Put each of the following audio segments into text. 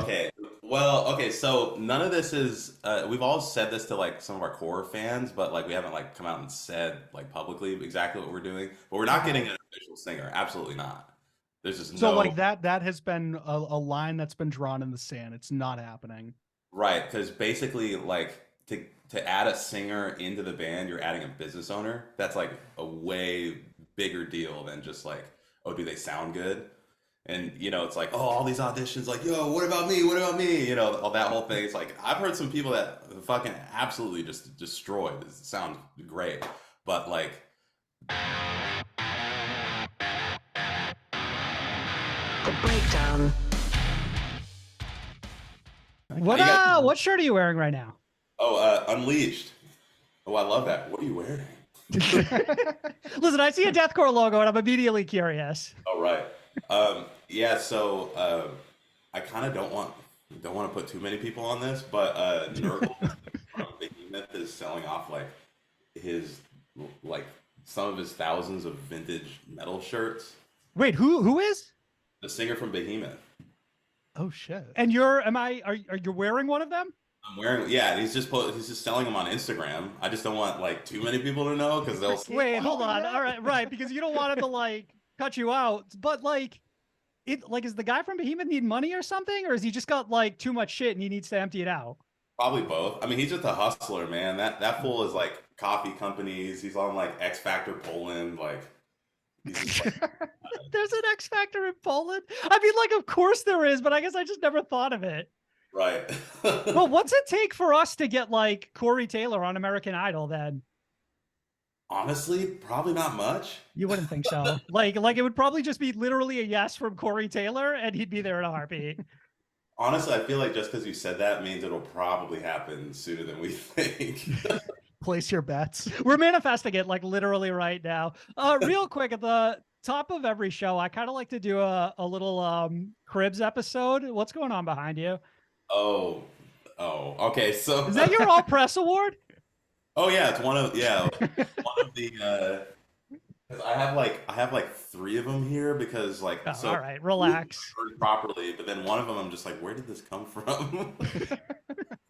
Okay. Well, okay, so none of this is we've all said this to like some of our core fans, but like we haven't like come out and said like publicly exactly what we're doing. But we're not Uh-huh. getting an official singer. Absolutely not. There's just So no like that has been a line that's been drawn in the sand. It's not happening. right, because basically like to add a singer into the band, you're adding a business owner. That's like a way bigger deal than just like, oh, do they sound good? And it's like, oh, all these auditions, like, yo, what about me? What about me? All that whole thing. It's like I've heard some people that fucking absolutely just destroyed. It sounds great, but like, The breakdown. What you guys, what shirt are you wearing right now? Unleashed. Oh, I love that. What are you wearing? Listen, I see a deathcore logo and I'm immediately curious. Oh, right. Yeah. So I kind of don't want to put too many people on this, but Nurgle from Behemoth is selling off like his like some of his thousands of vintage metal shirts. Wait, who is? The singer from Behemoth. Oh shit. And are you wearing one of them? I'm wearing, yeah. He's just selling them on Instagram. I just don't want like too many people to know because they'll. Wait, hold on. All right, right, because you don't want him to like cut you out. But like is the guy from Behemoth need money or something? Or has he just got like too much shit and he needs to empty it out? Probably both. I mean, he's just a hustler, man. That fool is like coffee companies. He's on like X Factor Poland. Like, he's just like, There's an X Factor in Poland. I mean, like, of course there is, but I guess I just never thought of it. right. Well, what's it take for us to get like Corey Taylor on American Idol then? Honestly, probably not much. You wouldn't think so. Like it would probably just be literally a yes from Corey Taylor and he'd be there in a heartbeat. Honestly, I feel like just because you said that means it'll probably happen sooner than we think. Place your bets. We're manifesting it like literally right now. Real quick, at the top of every show, I kind of like to do a little Cribs episode. What's going on behind you? Oh, okay. So, Is that your all press award? oh yeah, it's one of the. 'Cause I have like three of them here because like Oh, so all right, relax. heard properly, but then one of them I'm just like, where did this come from?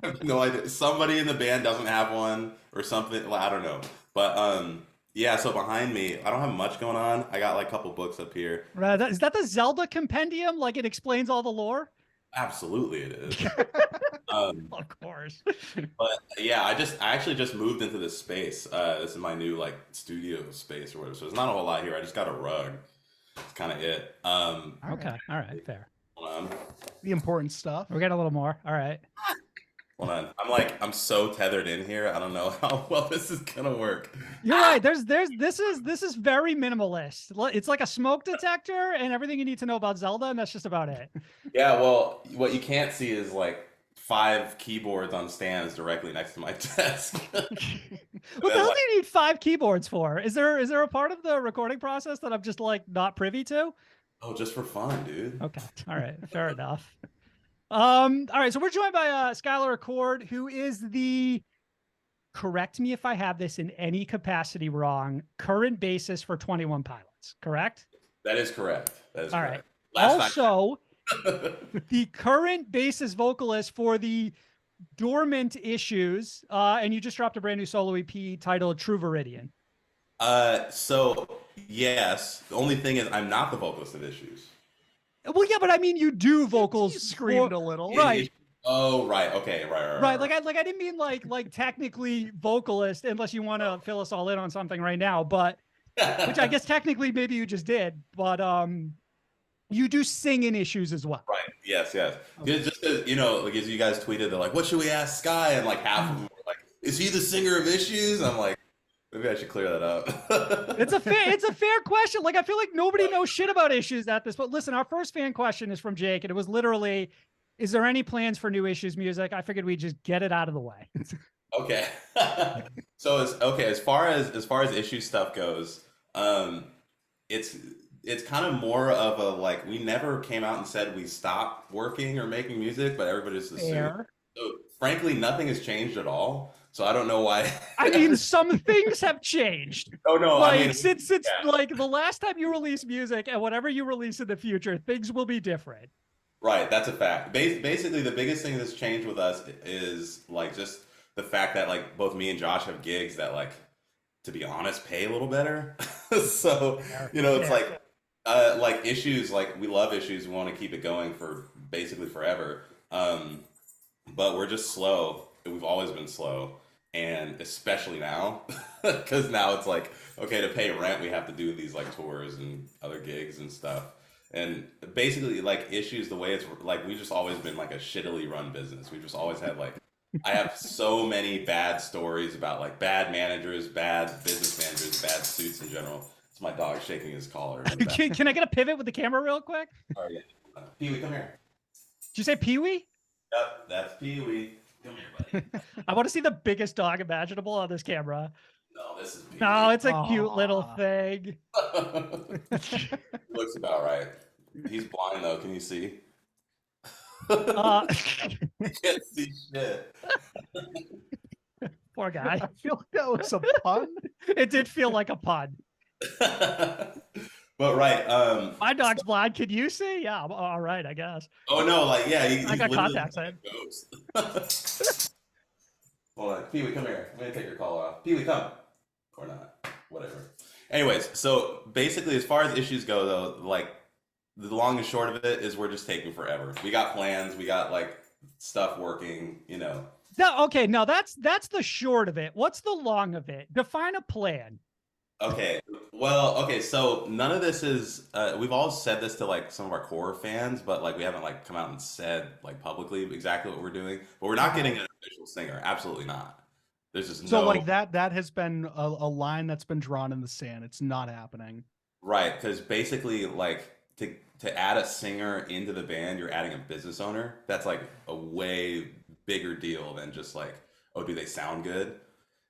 I have no idea. Somebody in the band doesn't have one or something. Well, I don't know, but yeah. So behind me, I don't have much going on. I got like a couple books up here. Right, is that the Zelda compendium? Like it explains all the lore? Absolutely, it is. Um, Of course. but yeah, I actually just moved into this space. This is my new like studio space or whatever. So there's not a whole lot here. I just got a rug. That's kind of it. Okay, all right, fair. Hold on. The important stuff. We got a little more. All right. Hold on. I'm so tethered in here. I don't know how well this is gonna work. You're right. This is very minimalist. It's like a smoke detector and everything you need to know about Zelda, and that's just about it. Yeah, well, what you can't see is like 5 keyboards on stands directly next to my desk. What the hell do you need 5 keyboards for? Is there a part of the recording process that I'm just like not privy to? Oh, just for fun, dude. Okay. All right. Fair enough. All right. So we're joined by Skyler Acord, who is the, correct me if I have this in any capacity wrong, current bassist for 21 Pilots, correct? That is correct. That is All correct. right. Last time. Also, the current bassist vocalist for the Dormant Issues, and you just dropped a brand new solo EP titled True Viridian. So yes, the only thing is I'm not the vocalist of Issues. Well, yeah, but I mean, you do vocals. You screamed a little. Right. Oh, right. Okay. Right. Like I didn't mean like technically vocalist, unless you want to fill us all in on something right now, but which I guess technically maybe you just did, but you do sing in Issues as well. Right. Yes. Okay. Just as, like as you guys tweeted, they're like, "What should we ask Sky?" And like half of them were like, "Is he the singer of Issues?" I'm like, maybe I should clear that up. It's a fair question. Like I feel like nobody knows shit about Issues at this. But listen, our first fan question is from Jake, and it was literally, "Is there any plans for new Issues music?" I figured we'd just get it out of the way. Okay. So as far as issue stuff goes, it's kind of more of a like we never came out and said we stopped working or making music, but everybody just assumed. Fair. So frankly, nothing has changed at all. So I don't know why. I mean, some things have changed. Oh no, Like I mean, since yeah. like the last time you release music and whatever you release in the future, things will be different. Right, that's a fact. Basically, the biggest thing that's changed with us is like just the fact that like both me and Josh have gigs that like, to be honest, pay a little better. So, Fair, it's fair. like issues, like we love issues, we want to keep it going for basically forever. But we're just slow. We've always been slow, and especially now, because now it's like, okay, to pay rent, we have to do these like tours and other gigs and stuff. And basically, like issues, the way it's like, we've just always been like a shittily run business. We've just always had like, I have so many bad stories about like bad managers, bad business managers, bad suits in general. It's my dog shaking his collar in the back. Can I get a pivot with the camera real quick? Oh, yeah. Pee-wee, come here. Did you say Pee-wee? Yep, that's Pee-wee. Come here, buddy. I want to see the biggest dog imaginable on this camera. No, this is Pee-wee. No, it's a cute little Aw. thing. Looks about right. He's blind though. Can you see? Uh, Can't see shit. poor guy. I feel like that was a pun. It did feel like a pun. But right. My dog's blind. Can you see? Yeah, I'm all right, I guess. Oh no, like yeah, he's I got literally contacts like in. a ghost. Hold on, Pee-wee, come here. I'm gonna take your collar off. Pee-wee, come. Or not. Whatever. Anyways, so basically, as far as issues go, though, like the long and short of it is we're just taking forever. We got plans. We got like stuff working. No, okay, no, that's the short of it. What's the long of it? Define a plan. Okay. Well, okay. So none of this is. We've all said this to like some of our core fans, but like we haven't like come out and said like publicly exactly what we're doing. But we're not getting an official singer. Absolutely not. There's just So no like that has been a line that's been drawn in the sand. It's not happening. right, because basically like to add a singer into the band, you're adding a business owner. That's like a way bigger deal than just like, oh, do they sound good?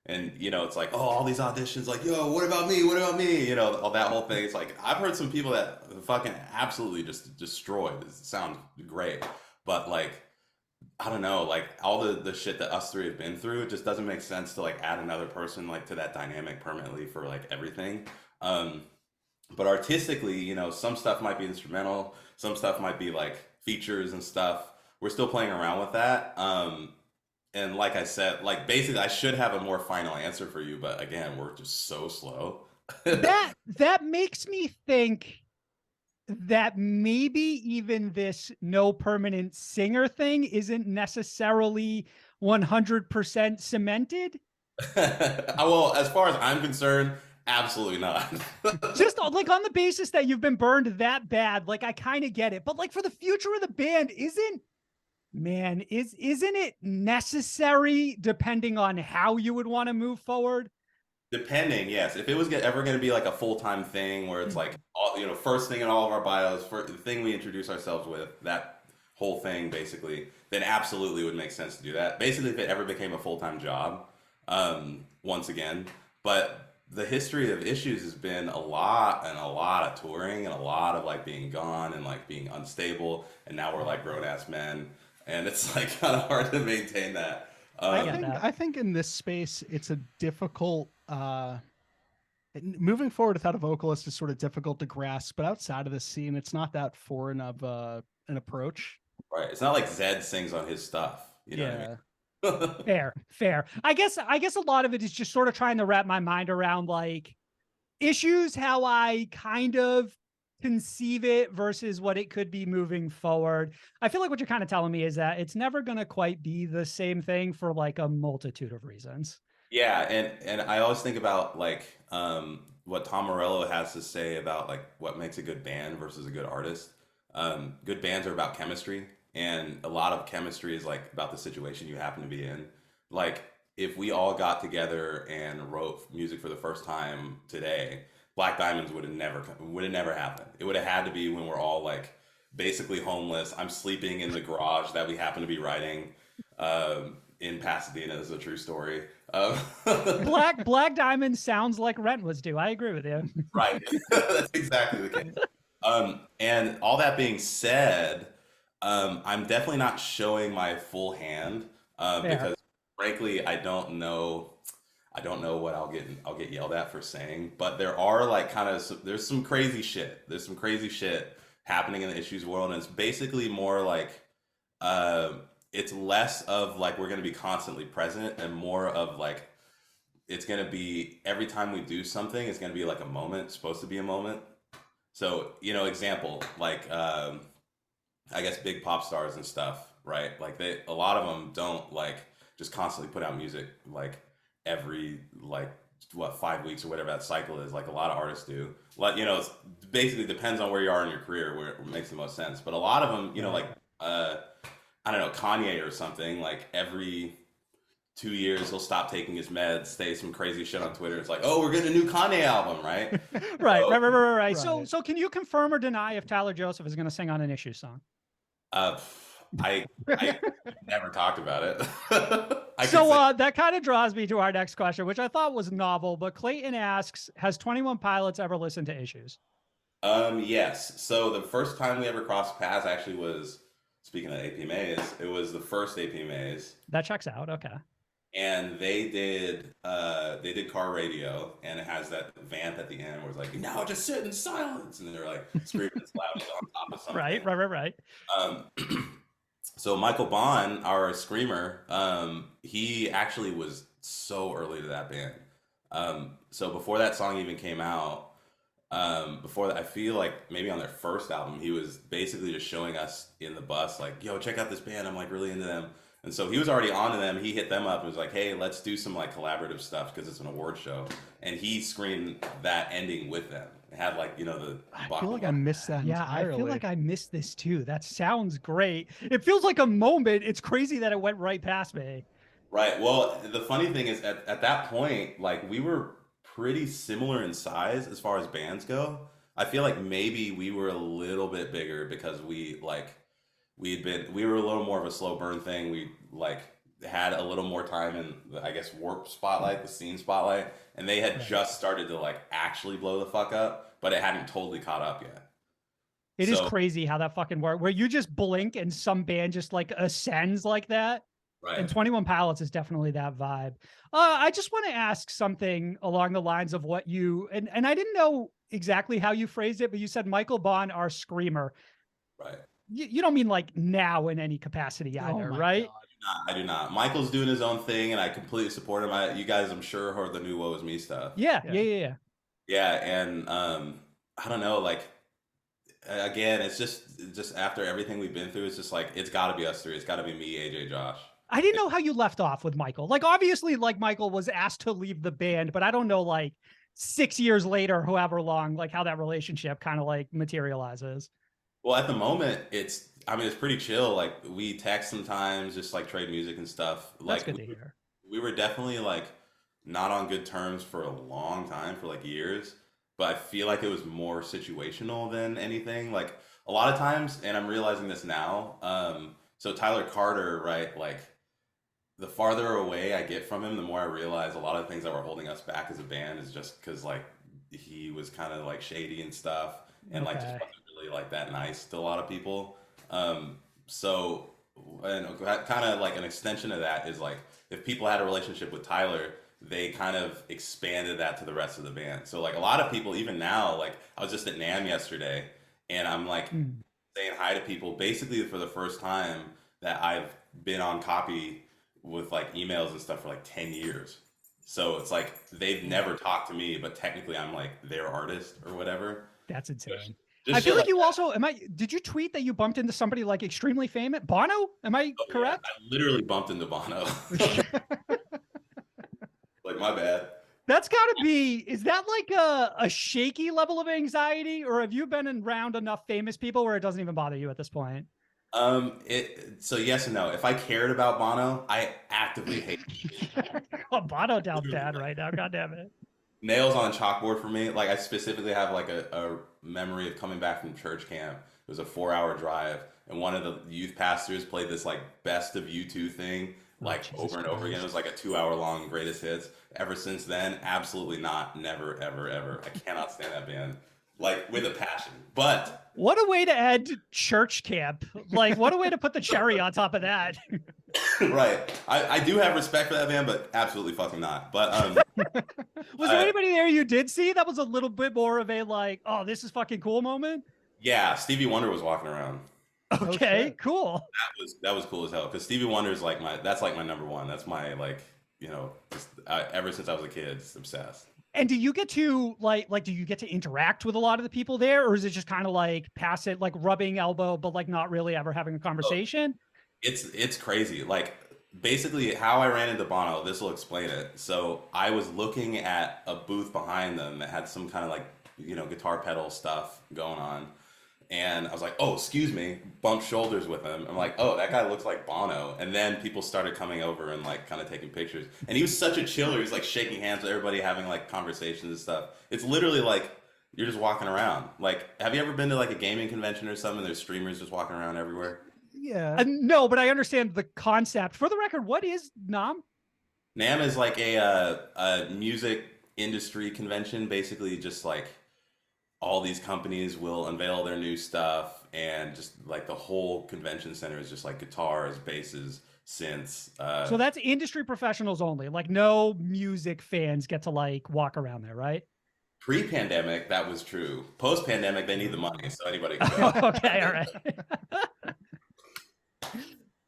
And it's like, oh, all these auditions, like, yo, what about me? What about me? All that whole thing. It's like I've heard some people that fucking absolutely just destroyed. It sounds great, but like, I don't know, like all the shit that us three have been through, it just doesn't make sense to like add another person like to that dynamic permanently for like everything. But artistically, some stuff might be instrumental, some stuff might be like features and stuff. We're still playing around with that. And like I said, like basically I should have a more final answer for you, but again, we're just so slow. That makes me think that maybe even this no permanent singer thing isn't necessarily 100% cemented. Well, as far as I'm concerned, absolutely not. Just like on the basis that you've been burned that bad, like I kind of get it. But like for the future of the band, isn't it necessary depending on how you would want to move forward? Depending, yes. If it was ever going to be like a full-time thing where it's like, all, first thing in all of our bios, the thing we introduce ourselves with, that whole thing basically, then absolutely would make sense to do that. Basically, if it ever became a full-time job, once again. But the history of Issues has been a lot of touring and a lot of like being gone and like being unstable. And now we're like grown-ass men. And it's like kind of hard to maintain that. I think in this space it's a difficult moving forward without a vocalist is sort of difficult to grasp, but outside of the scene it's not that foreign of an approach. Right. It's not like Zed sings on his stuff. You know what I mean? Fair. I guess a lot of it is just sort of trying to wrap my mind around like Issues, how I kind of conceive it versus what it could be moving forward. I feel like what you're kind of telling me is that it's never going to quite be the same thing for like a multitude of reasons. Yeah, and I always think about like what Tom Morello has to say about like what makes a good band versus a good artist. Good bands are about chemistry, and a lot of chemistry is like about the situation you happen to be in. Like if we all got together and wrote music for the first time today, Black Diamonds would have never happened. It would have had to be when we're all like basically homeless. I'm sleeping in the garage that we happen to be writing in Pasadena. This is a true story. Black Diamond sounds like rent was due. I agree with you. Right. That's exactly the case. And all that being said, I'm definitely not showing my full hand because frankly, I don't know what I'll get yelled at for saying, but there are like there's some crazy shit. There's some crazy shit happening in the issues world, and it's basically more like it's less of like we're going to be constantly present and more of like it's going to be every time we do something, it's going to be like a moment, it's supposed to be a moment. So, you know, example, like I guess big pop stars and stuff, right? Like a lot of them don't like just constantly put out music like every like what 5 weeks or whatever that cycle is. Like a lot of artists do. Like, you know, it basically depends on where you are in your career where it makes the most sense. But a lot of them, you know, like I don't know, Kanye or something, like every 2 years he'll stop taking his meds, say some crazy shit on Twitter. It's like, oh, we're getting a new Kanye album, right? Right. So can you confirm or deny if Tyler Joseph is going to sing on an issue song? I never talked about it. That kind of draws me to our next question, which I thought was novel, but Clayton asks, has 21 Pilots ever listened to Issues? Yes. So the first time we ever crossed paths actually was, speaking of AP Maze, it was the first AP Maze. That checks out. Okay. And they did car radio, and it has that vamp at the end where it's like, now just sit in silence, and they're like screaming as loud as on top of something. Right. So Michael Bond, our screamer, he actually was so early to that band. So before that song even came out, before that, I feel like maybe on their first album, he was basically just showing us in the bus, like, yo, check out this band. I'm like really into them. And so he was already on to them. He hit them up and was like, hey, let's do some like collaborative stuff because it's an award show. And he screamed that ending with them. It had like, you know, the... I feel like I missed that entirely. I feel like I missed this too. That sounds great. It feels like a moment. It's crazy that it went right past me. Right. Well, the funny thing is at that point, like we were pretty similar in size as far as bands go. I feel like maybe we were a little bit bigger because we were a little more of a slow burn thing. We like had a little more time in the, I guess, Warp spotlight, the scene spotlight, and they had just started to like actually blow the fuck up, but it hadn't totally caught up yet. It is crazy how that fucking works, where you just blink and some band just like ascends like that. Right. And 21 Pilots is definitely that vibe. I just want to ask something along the lines of what you, and I didn't know exactly how you phrased it, but you said Michael Bond, our screamer. Right. You don't mean like now in any capacity either, right? God. I do not. Michael's doing his own thing, and I completely support him. You guys, I'm sure, heard the new Woe Is Me stuff. Yeah. Yeah, and I don't know, like, again, it's just after everything we've been through, it's just like, it's got to be us three. It's got to be me, AJ, Josh. I didn't know how you left off with Michael. Like, obviously, like, Michael was asked to leave the band, but I don't know, like, 6 years later, however long, like, how that relationship kind of, like, materializes. Well, at the moment, it's pretty chill. Like, we text sometimes, just, like, trade music and stuff. That's good to hear. We were definitely, like, not on good terms for a long time, for, like, years. But I feel like it was more situational than anything. Like, a lot of times, and I'm realizing this now, so Tyler Carter, right, like, the farther away I get from him, the more I realize a lot of things that were holding us back as a band is just because, like, he was kind of, like, shady and stuff. And, like, just wasn't really, like, that nice to a lot of people. So, and kind of, like, an extension of that is, like, if people had a relationship with Tyler, they kind of expanded that to the rest of the band. So, like, a lot of people, even now, like, I was just at NAMM yesterday, and I'm, like, saying hi to people basically for the first time that I've been on copy with, like, emails and stuff for, like, 10 years. So it's like they've never talked to me, but technically I'm, like, their artist or whatever. That's insane. I feel like you also, did you tweet that you bumped into somebody, like, extremely famous? Bono? Am I correct? Yeah, I literally bumped into Bono. Like, my bad. That's got to be, is that like a shaky level of anxiety, or have you been around enough famous people where it doesn't even bother you at this point? So yes and no. If I cared about Bono, I actively hate him. Oh, Bono down bad right now. God damn it. Nails on a chalkboard for me. Like, I specifically have, like, a memory of coming back from church camp. It was a 4-hour drive, and one of the youth pastors played this, like, best of U2 thing, like, over and over again. It was like a 2-hour long greatest hits. Ever since then, absolutely not. Never, ever, ever. I cannot stand that band, like, with a passion. But what a way to end church camp. Like, what a way to put the cherry on top of that. Right. I do have respect for that band, but absolutely fucking not. But was there anybody there you did see that was a little bit more of a, like, oh, this is fucking cool moment? Yeah, Stevie Wonder was walking around. Okay, shit. cool. That was cool as hell because Stevie Wonder is like that's like my number one. That's my like ever since I was a kid, just obsessed. And do you get to do you get to interact with a lot of the people there, or is it just kind of like pass it, like rubbing elbow, but like not really ever having a conversation? It's crazy. Like basically how I ran into Bono, this will explain it. So I was looking at a booth behind them that had some kind of like, guitar pedal stuff going on. And I was like, oh, excuse me, bumped shoulders with him. I'm like, oh, that guy looks like Bono. And then people started coming over and like kind of taking pictures. And he was such a chiller. He was like shaking hands with everybody, having like conversations and stuff. It's literally like you're just walking around. Like, have you ever been to like a gaming convention or something? There's streamers just walking around everywhere. Yeah. No, but I understand the concept. For the record, what is NAMM? NAMM is like a music industry convention, basically just like all these companies will unveil their new stuff, and just like the whole convention center is just like guitars, basses, synths. So that's industry professionals only. Like no music fans get to like walk around there, right? Pre-pandemic, that was true. Post-pandemic, they need the money, so anybody can go. Okay, all right.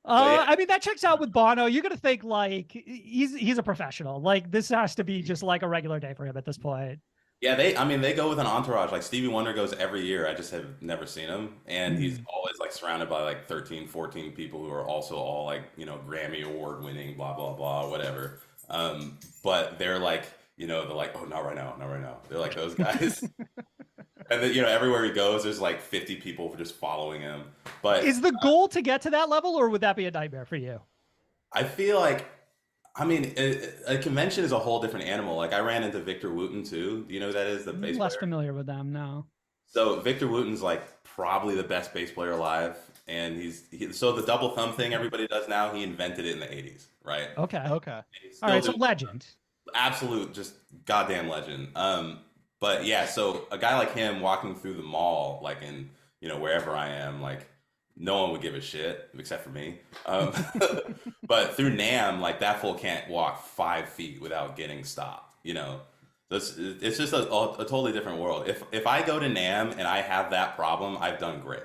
I mean, that checks out with Bono. You got to think like he's a professional. Like this has to be just like a regular day for him at this point. Yeah, they go with an entourage. Like Stevie Wonder goes every year. I just have never seen him. And he's always like surrounded by like 13, 14 people who are also all like, Grammy award winning, blah, blah, blah, whatever. But they're like, they're like, oh, not right now, not right now. They're like those guys. And then, everywhere he goes, there's like 50 people just following him. But is the goal to get to that level, or would that be a nightmare for you? I feel like, I mean, a convention is a whole different animal. Like I ran into Victor Wooten too. Do you know who that is? The bass Less player? familiar with them, no. So Victor Wooten's like probably the best bass player alive, and so the double thumb thing everybody does now, he invented it in the 80s, right? Okay. Okay. All right, so legend. Absolute, just goddamn legend. But yeah, so a guy like him walking through the mall, like in wherever I am, like no one would give a shit except for me. But through NAMM, like that fool can't walk 5 feet without getting stopped. It's just a totally different world. If I go to NAMM and I have that problem, I've done great.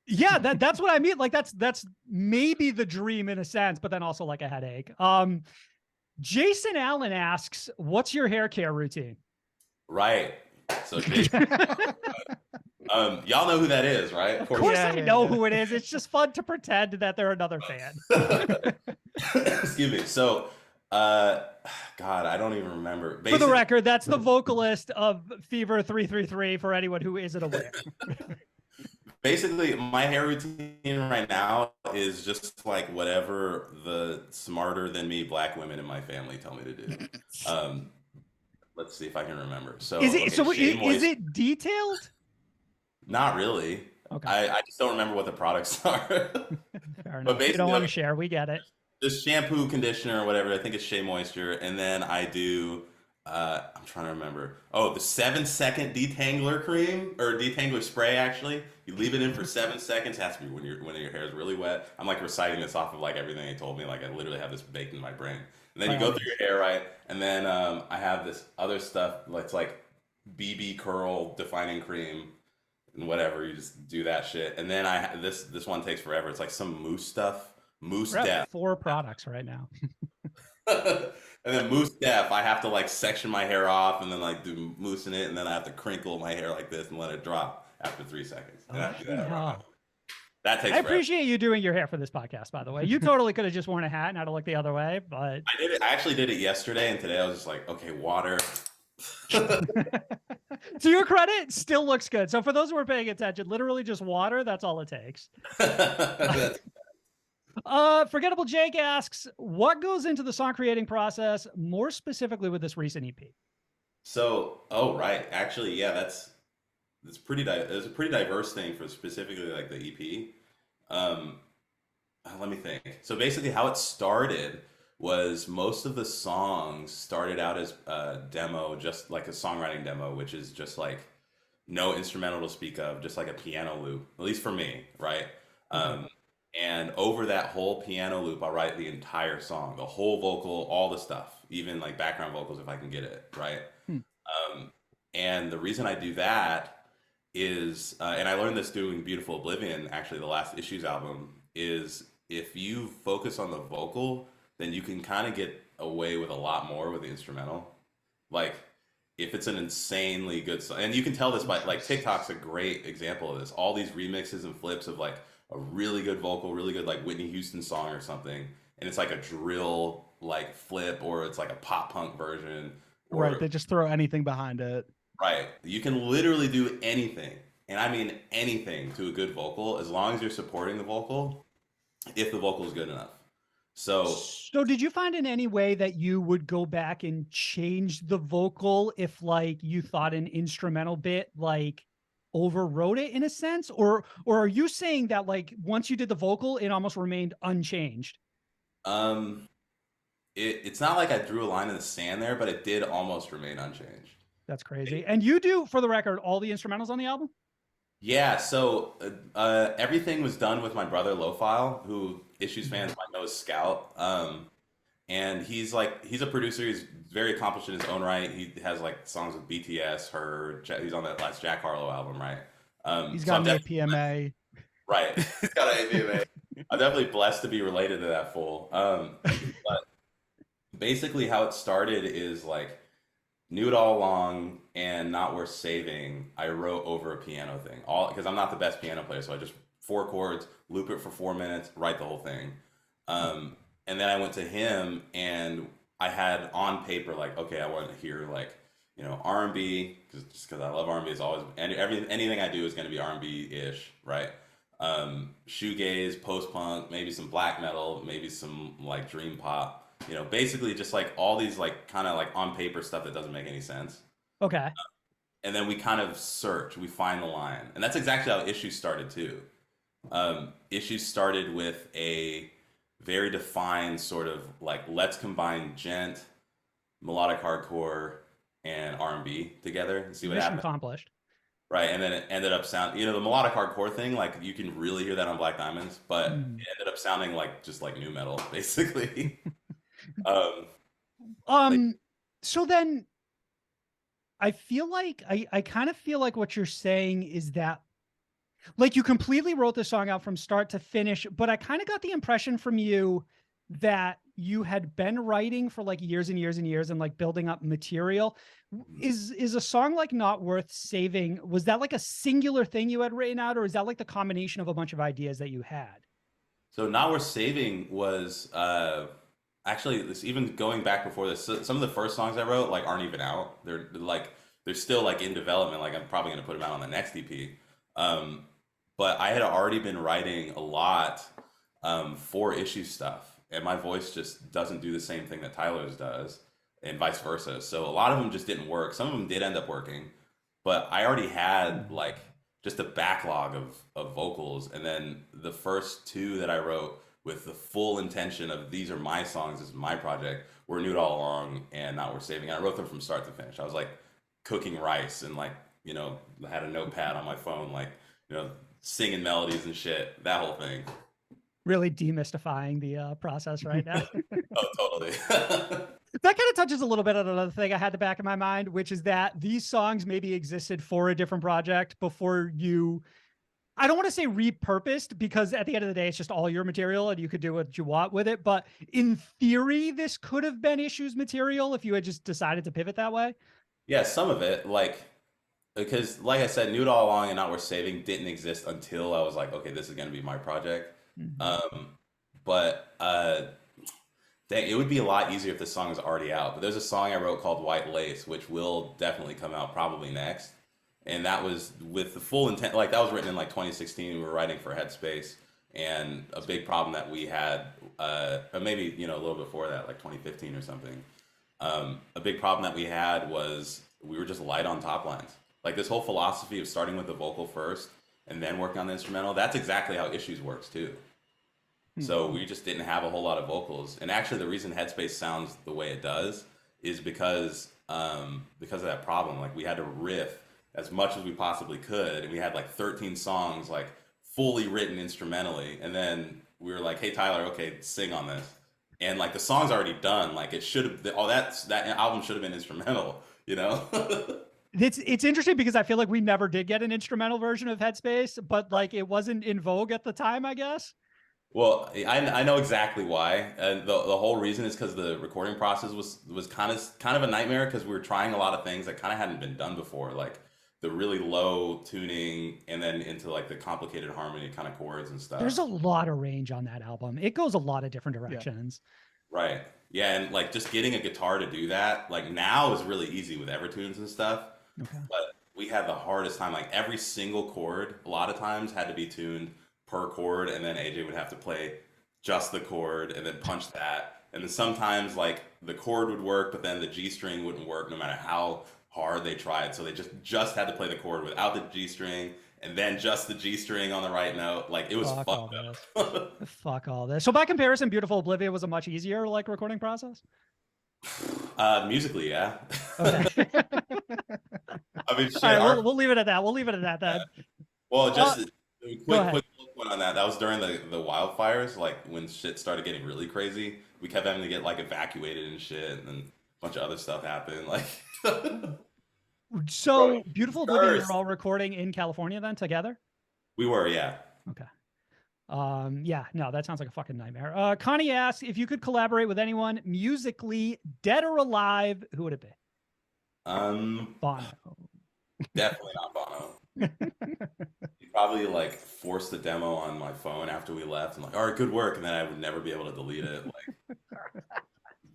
Yeah, that's what I mean. Like that's maybe the dream in a sense, but then also like a headache. Jason Allen asks, "What's your hair care routine?" Right. So Jason, y'all know who that is, right? Of course I know who it is. It's just fun to pretend that they're another fan. Excuse me. So, God, I don't even remember. For the record, that's the vocalist of Fever 333 for anyone who isn't aware. Basically, my hair routine right now is just like whatever the smarter than me black women in my family tell me to do. Let's see if I can remember. So is it okay, is it detailed? Not really. Okay. I just don't remember what the products are. Fair enough. You don't want to share. We get it. Just shampoo, conditioner, or whatever. I think it's Shea Moisture, and then I do. I'm trying to remember. Oh, the 7-second detangler cream or detangler spray. Actually, you leave it in for 7 seconds. It has to be when your hair is really wet. I'm like reciting this off of like everything they told me. Like I literally have this baked in my brain. And then you go through your hair, right? And then I have this other stuff. It's like BB curl defining cream and whatever. You just do that shit. And then this one takes forever. It's like some mousse stuff. Mousse Def. 4 products right now. And then Mousse Def, I have to like section my hair off and then like do mousse in it, and then I have to crinkle my hair like this and let it drop after 3 seconds. And I do that right. That takes I appreciate you doing your hair for this podcast, by the way. You totally could have just worn a hat and had to look the other way, but I did it. I actually did it yesterday, and today I was just like, okay, water. To your credit, still looks good. So for those who are paying attention, literally just water, that's all it takes. Forgettable Jake asks, what goes into the song creating process, more specifically with this recent EP? So, right. Actually, yeah, it's a pretty diverse thing for specifically like the EP. Let me think. So basically how it started was most of the songs started out as a demo, just like a songwriting demo, which is just like no instrumental to speak of, just like a piano loop, at least for me, right? And over that whole piano loop, I'll write the entire song, the whole vocal, all the stuff, even like background vocals if I can get it, right? And the reason I do that is, and I learned this doing Beautiful Oblivion, actually, the last Issues album, is if you focus on the vocal, then you can kind of get away with a lot more with the instrumental. Like, if it's an insanely good song, and you can tell this by, like, TikTok's a great example of this. All these remixes and flips of, like, a really good vocal, really good, like, Whitney Houston song or something, and it's like a drill, like, flip, or it's like a pop punk version, Right. or They just throw anything behind it. right. You can literally do anything, and I mean anything, to a good vocal, as long as you're supporting the vocal, if the vocal is good enough. So, So did you find in any way that you would go back and change the vocal if like you thought an instrumental bit like overrode it in a sense? Or are you saying that like once you did the vocal, it almost remained unchanged? um, it's not like I drew a line in the sand there, but it did almost remain unchanged. That's crazy. And you do, for the record, all the instrumentals on the album? Yeah, so everything was done with my brother Lofile, who Issues fans might know as Scout. And he's a producer. He's very accomplished in his own right. He has like songs with BTS, her. He's on that last Jack Harlow album, right? He's So got I'm an definitely APMA. right. He's got an AVMA. I'm definitely blessed to be related to that fool. But basically, how it started is like Knew It All Along and Not Worth Saving. I wrote over a piano thing, all because I'm not the best piano player, so I just 4 chords, loop it for 4 minutes, write the whole thing. And then I went to him and I had on paper like, okay, I want to hear like, R&B, just because I love R&B. Is always, and anything I do is going to be R&B ish, right? Shoegaze, post punk, maybe some black metal, maybe some like dream pop. Basically just like all these like kind of like on paper stuff that doesn't make any sense. Okay. And then we kind of search, we find the line, and that's exactly how Issues started too. Issues started with a very defined sort of like, let's combine gent, melodic hardcore, and R&B together and see what Mission happens. accomplished. Right, and then it ended up the melodic hardcore thing, like you can really hear that on Black Diamonds, but it ended up sounding like just like new metal, basically. So then I feel like I kind of feel like what you're saying is that like you completely wrote the song out from start to finish, but I kind of got the impression from you that you had been writing for like years and years and years and like building up material. Is a song like Not Worth Saving, was that like a singular thing you had written out, or is that like the combination of a bunch of ideas that you had? So Not Worth Saving was actually, this even going back before this, some of the first songs I wrote like aren't even out. They're still like in development. Like I'm probably gonna put them out on the next EP. But I had already been writing a lot for Issue stuff, and my voice just doesn't do the same thing that Tyler's does, and vice versa. So a lot of them just didn't work. Some of them did end up working, but I already had like just a backlog of vocals, and then the first two that I wrote with the full intention of these are my songs, this is my project, were Knew It All Along and Not Worth Saving. And I wrote them from start to finish. I was like cooking rice and like, had a notepad on my phone, like, singing melodies and shit, that whole thing. Really demystifying the process right now. Oh, totally. That kind of touches a little bit on another thing I had the back of my mind, which is that these songs maybe existed for a different project before you, I don't want to say repurposed, because at the end of the day, it's just all your material and you could do what you want with it. But in theory, this could have been Issues material if you had just decided to pivot that way. Yeah, some of it, because like I said, Knew It All Along and Not Worth Saving didn't exist until I was like, okay, this is going to be my project. But dang, it would be a lot easier if this song was already out. But there's a song I wrote called White Lace, which will definitely come out probably next. And that was with the full intent, like that was written in like 2016. We were writing for Headspace, and a big problem that we had, or maybe, a little before that, like 2015 or something. A big problem that we had was we were just light on top lines. Like this whole philosophy of starting with the vocal first and then working on the instrumental, that's exactly how Issues works too. So we just didn't have a whole lot of vocals. And actually the reason Headspace sounds the way it does is because of that problem. Like we had to riff as much as we possibly could, and we had like 13 songs like fully written instrumentally, and then we were like, hey Tyler, okay, sing on this. And like the song's already done, like it should have, that album should have been instrumental, It's interesting because I feel like we never did get an instrumental version of Headspace, but like it wasn't in vogue at the time, I guess. Well, I know exactly why, and the whole reason is because the recording process was kind of a nightmare because we were trying a lot of things that kind of hadn't been done before, like the really low tuning and then into like the complicated harmony kind of chords and stuff. There's a lot of range on that album. It goes a lot of different directions. Right. Yeah, and like just getting a guitar to do that, like now is really easy with Evertunes and stuff. Okay. But we had the hardest time. Like every single chord, a lot of times had to be tuned per chord, and then AJ would have to play just the chord and then punch that. And then sometimes like the chord would work, but then the G string wouldn't work no matter how hard they tried. So they just had to play the chord without the G string and then just the G string on the right note. Like it was Fuck all fucked up. Fuck all this. So by comparison, Beautiful Oblivion was a much easier like recording process. Musically, yeah. Okay. I mean, shit. All right, we'll leave it at that. We'll leave it at that then. Well, just a go quick point on that. That was during the wildfires, like when shit started getting really crazy. We kept having to get like evacuated and shit, and then a bunch of other stuff happened. Like, So Beautiful Oblivion, you're all recording in California then together? we were, yeah. Okay. Yeah, no, that sounds like a fucking nightmare. Connie asks if you could collaborate with anyone musically, dead or alive, who would it be? Definitely Bono. not Bono. He probably like forced the demo on my phone after we left, and like, all right, good work, and then I would never be able to delete it. Like,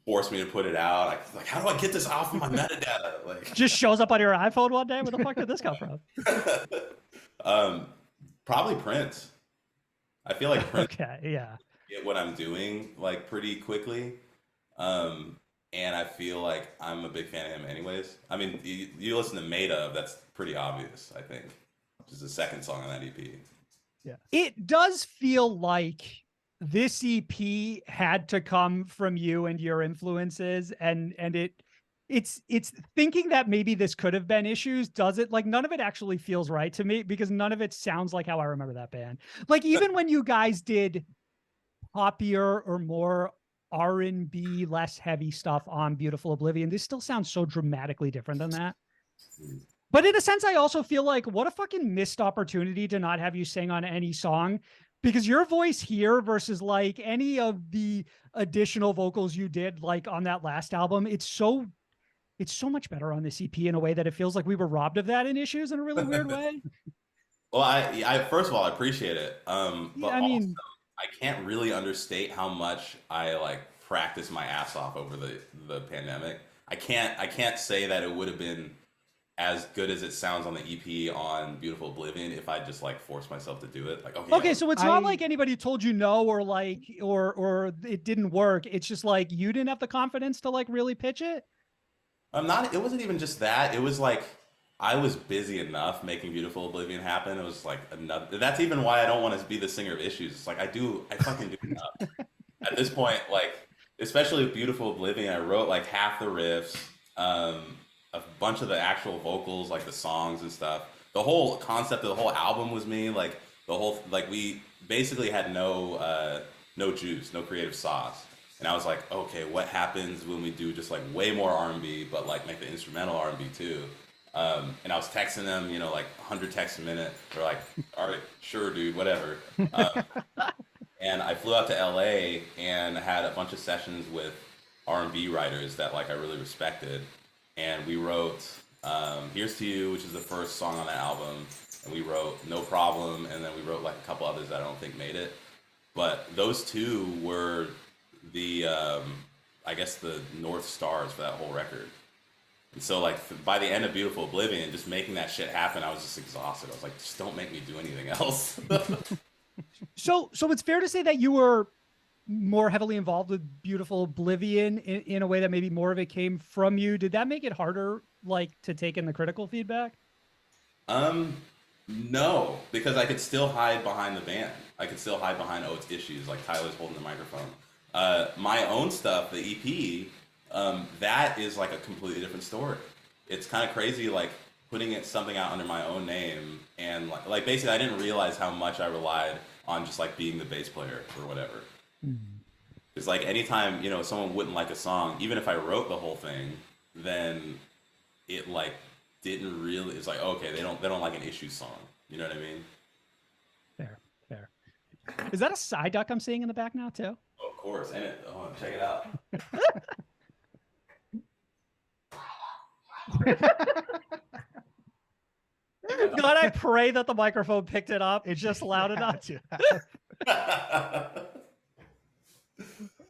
forced me to put it out. I was like, how do I get this off of my metadata? Like, Just shows up on your iPhone one day. Where the fuck did this come from? Probably Prince. I feel like Prince Okay, yeah. get what I'm doing like pretty quickly. And I feel like I'm a big fan of him anyways. I mean, you listen to Made Of, that's pretty obvious, I think. Which is the second song on that EP. Yeah. It does feel like this EP had to come from you and your influences, and it's thinking that maybe this could have been Issues. Does it? Like none of it actually feels right to me because none of it sounds like how I remember that band. Like even when you guys did poppier or more R&B, less heavy stuff on Beautiful Oblivion, this still sounds so dramatically different than that. But in a sense, I also feel like what a fucking missed opportunity to not have you sing on any song, because your voice here versus like any of the additional vocals you did like on that last album, it's so much better on this EP in a way that it feels like we were robbed of that in Issues in a really weird way. Well, I first of all, I appreciate it. But Yeah, I mean, also, I can't really understate how much I like practiced my ass off over the pandemic. I can't say that it would have been as good as it sounds on the EP on Beautiful Oblivion if I just like forced myself to do it. Like, okay, so it's not like anybody told you no or like or it didn't work. It's just like you didn't have the confidence to like really pitch it. It wasn't even just that. It was like I was busy enough making Beautiful Oblivion happen. It was like another. That's even why I don't want to be the singer of Issues. It's like I fucking do enough. At this point, like especially with Beautiful Oblivion, I wrote like half the riffs, a bunch of the actual vocals, like the songs and stuff. The whole concept of the whole album was me. Like the whole we basically had no juice, no creative sauce. And I was like, okay, what happens when we do just like way more R&B, but like make the instrumental R&B too? And I was texting them, like 100 texts a minute. They're like, all right, sure, dude, whatever. And I flew out to LA and had a bunch of sessions with R&B writers that like I really respected. And we wrote Here's to You, which is the first song on that album. And we wrote No Problem. And then we wrote like a couple others that I don't think made it. But those two were the, I guess the North Stars for that whole record. And so like by the end of Beautiful Oblivion, just making that shit happen, I was just exhausted. I was like, just don't make me do anything else. So it's fair to say that you were more heavily involved with Beautiful Oblivion in a way that maybe more of it came from you. Did that make it harder like to take in the critical feedback? No, because I could still hide behind the band. I could still hide behind, it's Issues, like Tyler's holding the microphone. My own stuff, the EP, that is like a completely different story. It's kind of crazy, like putting something out under my own name, and like basically I didn't realize how much I relied on just like being the bass player or whatever. It's like anytime, someone wouldn't like a song, even if I wrote the whole thing, then it like didn't really. It's like, okay, they don't like an issue song. You know what I mean? Fair. Is that a side duck I'm seeing in the back now too? Oh, of course. And check it out. God, I pray that the microphone picked it up. It's just loud enough.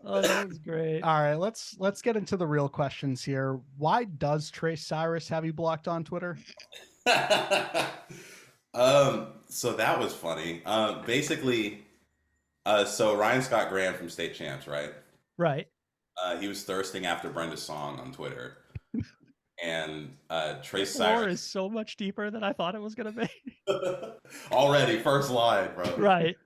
Oh, that was great. All right, let's get into the real questions here. Why does Trace Cyrus have you blocked on Twitter? So that was funny. Basically, so Ryan Scott Graham from State Champs, right? Right. He was thirsting after Brenda's song on Twitter. And Trace The lore Cyrus is so much deeper than I thought it was going to be. already first line, bro. Right.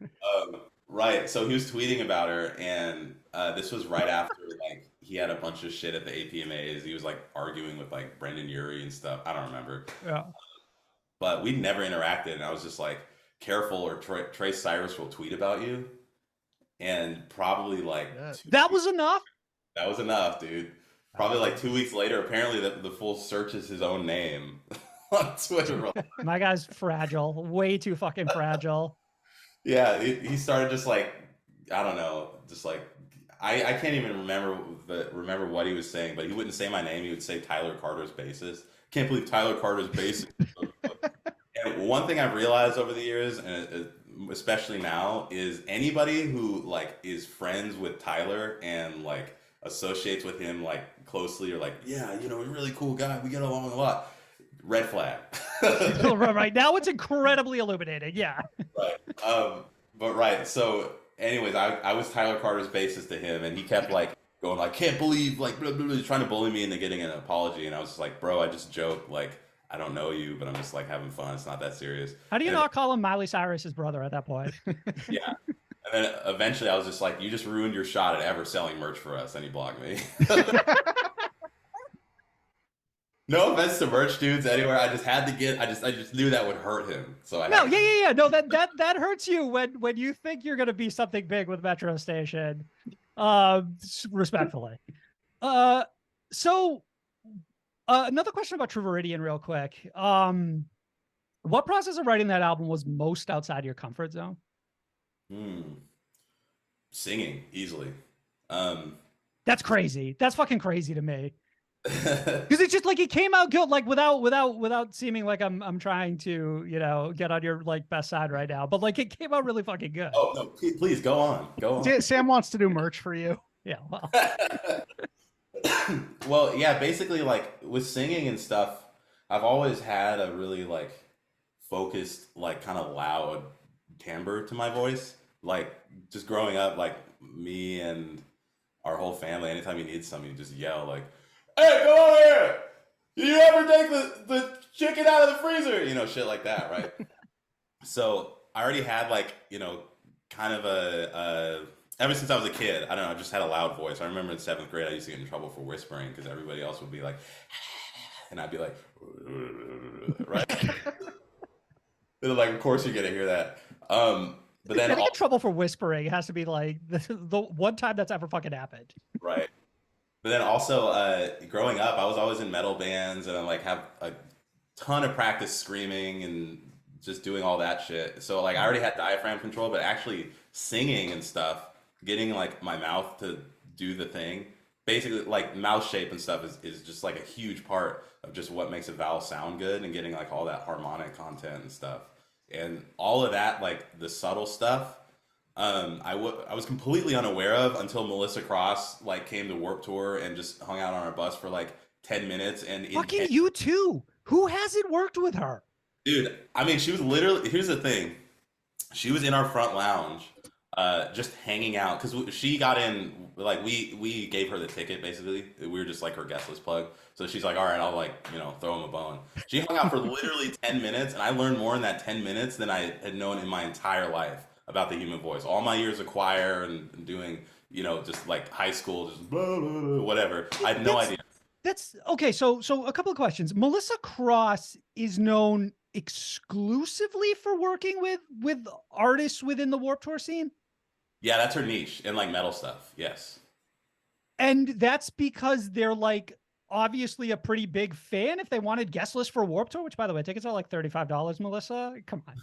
Right. So he was tweeting about her, and this was right after like he had a bunch of shit at the APMAs. He was like arguing with like Brendan Urie and stuff. I don't remember. Yeah. But we'd never interacted, and I was just like, careful, or Trace Cyrus will tweet about you. And probably like that was enough. That was enough, dude. Probably like 2 weeks later, apparently the full search is his own name on Twitter. My guy's fragile, way too fucking fragile. Yeah, he started just like, I don't know, just like I can't even remember what he was saying, but he wouldn't say my name. He would say Tyler Carter's bassist. Can't believe Tyler Carter's bassist. And one thing I've realized over the years, and especially now, is anybody who like is friends with Tyler and like associates with him like closely, or like, yeah, you know, a really cool guy, we get along a lot. Red flag. Right now, it's incredibly illuminating. Yeah. Right. But right. So, anyways, I was Tyler Carter's bassist to him, and he kept like going like, can't believe, like, blah, blah, blah, trying to bully me into getting an apology, and I was just like, bro, I just joke, like, I don't know you, but I'm just like having fun. It's not that serious. How do you not call him Miley Cyrus's brother at that point? Yeah. And then eventually I was just like, you just ruined your shot at ever selling merch for us. And he blocked me. No offense to merch dudes anywhere. I just had to get, I just knew that would hurt him. So I yeah. No, that hurts you when you think you're going to be something big with Metro Station. Respectfully. So another question about True Viridian real quick. What process of writing that album was most outside your comfort zone? Singing easily. That's crazy. That's fucking crazy to me. Because it's just like it came out good, like without seeming like I'm trying to, you know, get on your like best side right now, but like it came out really fucking good. Oh no, please go on. Sam wants to do merch for you. Yeah, well. Well, yeah, basically like with singing and stuff, I've always had a really like focused, like kind of loud timbre to my voice. Like just growing up, like me and our whole family, anytime you need something, you just yell like, hey, come over here! Did you ever take the chicken out of the freezer? You know, shit like that, right? So I already had like, you know, kind of ever since I was a kid, I don't know, I just had a loud voice. I remember in 7th grade, I used to get in trouble for whispering because everybody else would be like, and I'd be like, right? And like, of course you're gonna hear that. But then getting in trouble for whispering has to be like the one time that's ever fucking happened. Right. But then also, growing up, I was always in metal bands, and I like have a ton of practice screaming and just doing all that shit. So like I already had diaphragm control, but actually singing and stuff, getting like my mouth to do the thing, basically like mouth shape and stuff is just like a huge part of just what makes a vowel sound good, and getting like all that harmonic content and stuff. And all of that, like the subtle stuff, I was completely unaware of until Melissa Cross like came to Warped Tour and just hung out on our bus for like 10 minutes. And fucking you too. Who hasn't worked with her? Dude, I mean, she was literally, here's the thing. She was in our front lounge, just hanging out, because she got in, like we gave her the ticket basically. We were just like her guest list plug. So she's like, all right, I'll like, you know, throw him a bone. She hung out for literally 10 minutes, and I learned more in that 10 minutes than I had known in my entire life about the human voice. All my years of choir and doing, you know, just like high school, just blah, blah, blah, whatever. I had no idea. That's okay. So a couple of questions. Melissa Cross is known exclusively for working with artists within the Warped Tour scene. Yeah, that's her niche, and like metal stuff. Yes. And that's because they're like obviously a pretty big fan if they wanted guest list for Warped Tour, which by the way, tickets are like $35, Melissa. Come on.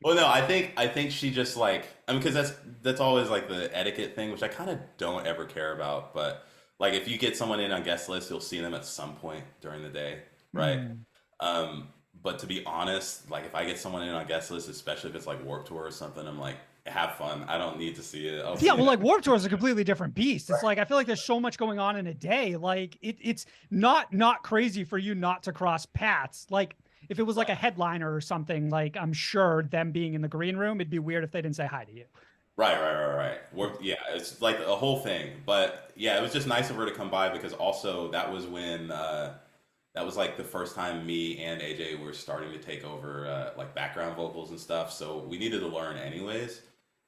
Well, no, I think she just like, I mean, because that's always like the etiquette thing, which I kind of don't ever care about. But like, if you get someone in on guest list, you'll see them at some point during the day, right? But to be honest, like if I get someone in on guest list, especially if it's like Warped Tour or something, I'm like, have fun. I don't need to see it. Yeah, well, like Warped Tour is a completely different beast. It's like I feel like there's so much going on in a day. Like it's not crazy for you not to cross paths. Like if it was like a headliner or something, like I'm sure them being in the green room, it'd be weird if they didn't say hi to you. Right. Yeah, it's like a whole thing. But yeah, it was just nice of her to come by because also that was when that was like the first time me and AJ were starting to take over like background vocals and stuff. So we needed to learn anyways.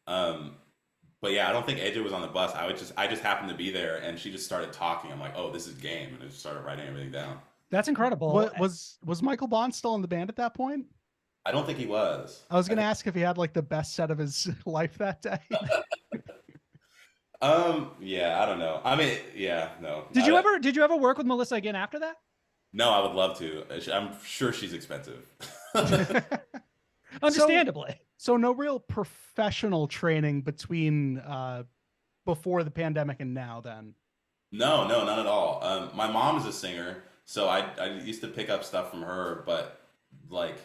But yeah, I don't think AJ was on the bus. I just happened to be there and she just started talking. I'm like, oh, this is game. And I just started writing everything down. That's incredible. Was Michael Bond still in the band at that point? I don't think he was. I was going to ask if he had like the best set of his life that day. Yeah, I don't know. I mean, yeah, no. Did you ever work with Melissa again after that? No, I would love to. I'm sure she's expensive. Understandably. So no real professional training between before the pandemic and now then? No, not at all. My mom is a singer, so I used to pick up stuff from her, but like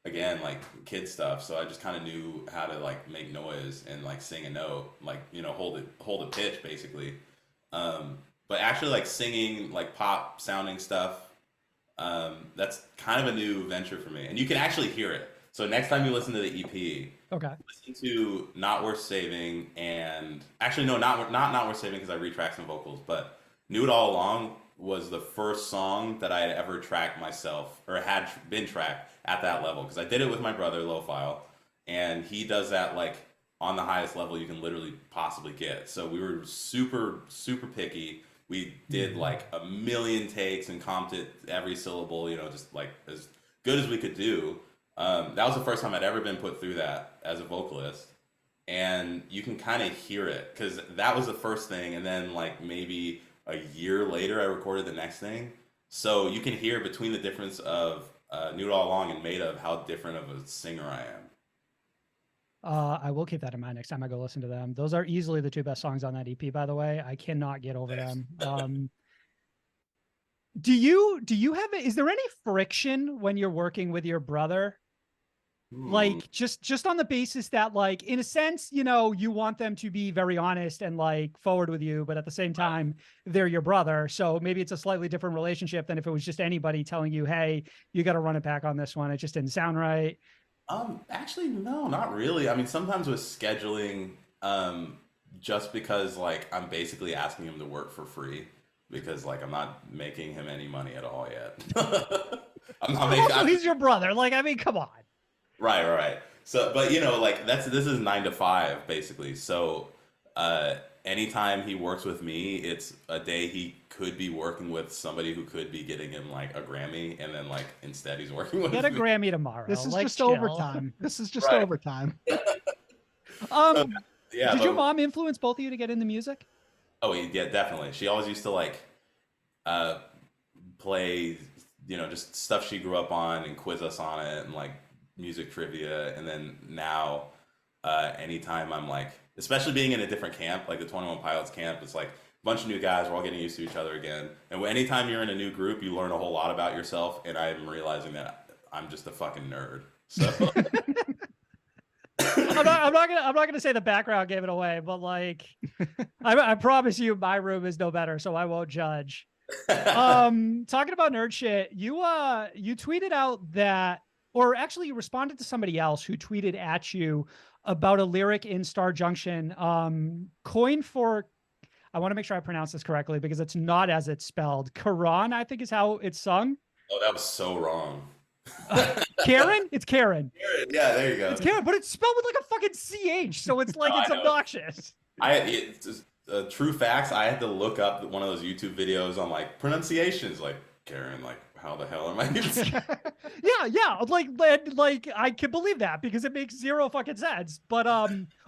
again, like kid stuff. So I just kind of knew how to like make noise and like sing a note, like, you know, hold a pitch basically. But actually like singing like pop sounding stuff, that's kind of a new venture for me. And you can actually hear it. So next time you listen to the EP, okay, listen to Not Worth Saving and actually no, not Worth Saving because I retracked some vocals, but Knew It All Along was the first song that I had ever tracked myself or had been tracked at that level because I did it with my brother, Low File, and he does that like on the highest level you can literally possibly get. So we were super picky. We did like a million takes and comped it every syllable, you know, just like as good as we could do. That was the first time I'd ever been put through that as a vocalist. And you can kind of hear it because that was the first thing. And then like maybe a year later, I recorded the next thing. So you can hear between the difference of Knew It All Along and Made Of how different of a singer I am. I will keep that in mind next time I go listen to them. Those are easily the two best songs on that EP, by the way. I cannot get over them. Do you have is there any friction when you're working with your brother? Like just on the basis that like, in a sense, you know, you want them to be very honest and like forward with you, but at the same time, they're your brother. So maybe it's a slightly different relationship than if it was just anybody telling you, hey, you got to run it back on this one. It just didn't sound right. Actually, no, not really. I mean, sometimes with scheduling, just because like I'm basically asking him to work for free because like I'm not making him any money at all yet. I'm not making. He's your brother. Like, I mean, come on. Right. So, but you know, like this is 9 to 5 basically. So, anytime he works with me, it's a day he could be working with somebody who could be getting him like a Grammy, and then like instead he's working with Get a Grammy tomorrow. This is like, just chill. overtime. This is just overtime. Yeah. Did your mom influence both of you to get into music? Oh yeah, definitely. She always used to like play, you know, just stuff she grew up on and quiz us on it and like music trivia. And then now anytime I'm like, especially being in a different camp, like the 21 Pilots camp, it's like a bunch of new guys, we're all getting used to each other again. And anytime you're in a new group, you learn a whole lot about yourself. And I'm realizing that I'm just a fucking nerd. So I'm not gonna say the background gave it away, but like I promise you my room is no better, so I won't judge. Talking about nerd shit, you tweeted out that, or actually you responded to somebody else who tweeted at you about a lyric in Star Junction, coin for, I want to make sure I pronounce this correctly because it's not as it's spelled. Karan, I think is how it's sung. Oh, that was so wrong. Karen? It's Karen. Yeah, there you go. It's Karen, but it's spelled with like a fucking CH, so it's like it's obnoxious. True facts, I had to look up one of those YouTube videos on like pronunciations, like Karen, like how the hell am I gonna say? yeah, like I can believe that because it makes zero fucking sense. But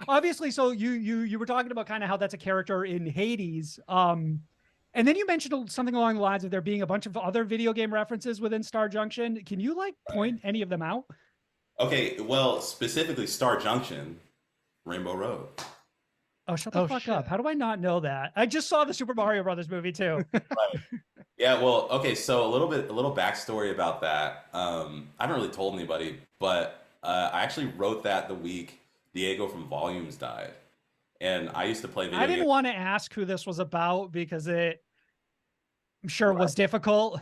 obviously, so you were talking about kind of how that's a character in Hades. And then you mentioned something along the lines of there being a bunch of other video game references within Star Junction. Can you like point any of them out? Okay, well, specifically Star Junction, Rainbow Road. Oh, shut the fuck up. How do I not know that? I just saw the Super Mario Brothers movie too. Right. Yeah, well, okay, so a little backstory about that. I haven't really told anybody, but I actually wrote that the week Diego from Volumes died. And I used to play video I didn't games. want to ask who this was about because I'm sure it was difficult.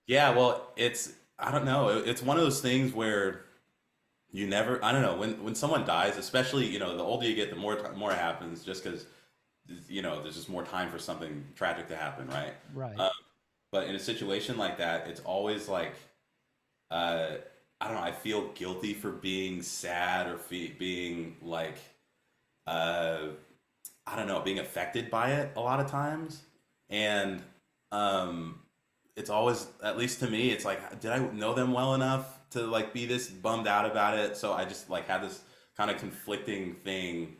Yeah, well, I don't know. It's one of those things where you never, I don't know, when someone dies, especially, the older you get, the more it happens, just because, there's just more time for something tragic to happen, right? Right. But in a situation like that, it's always like, I don't know, I feel guilty for being sad or being like, I don't know, being affected by it a lot of times. And it's always, at least to me, it's like, did I know them well enough to like be this bummed out about it? So I just like had this kind of conflicting thing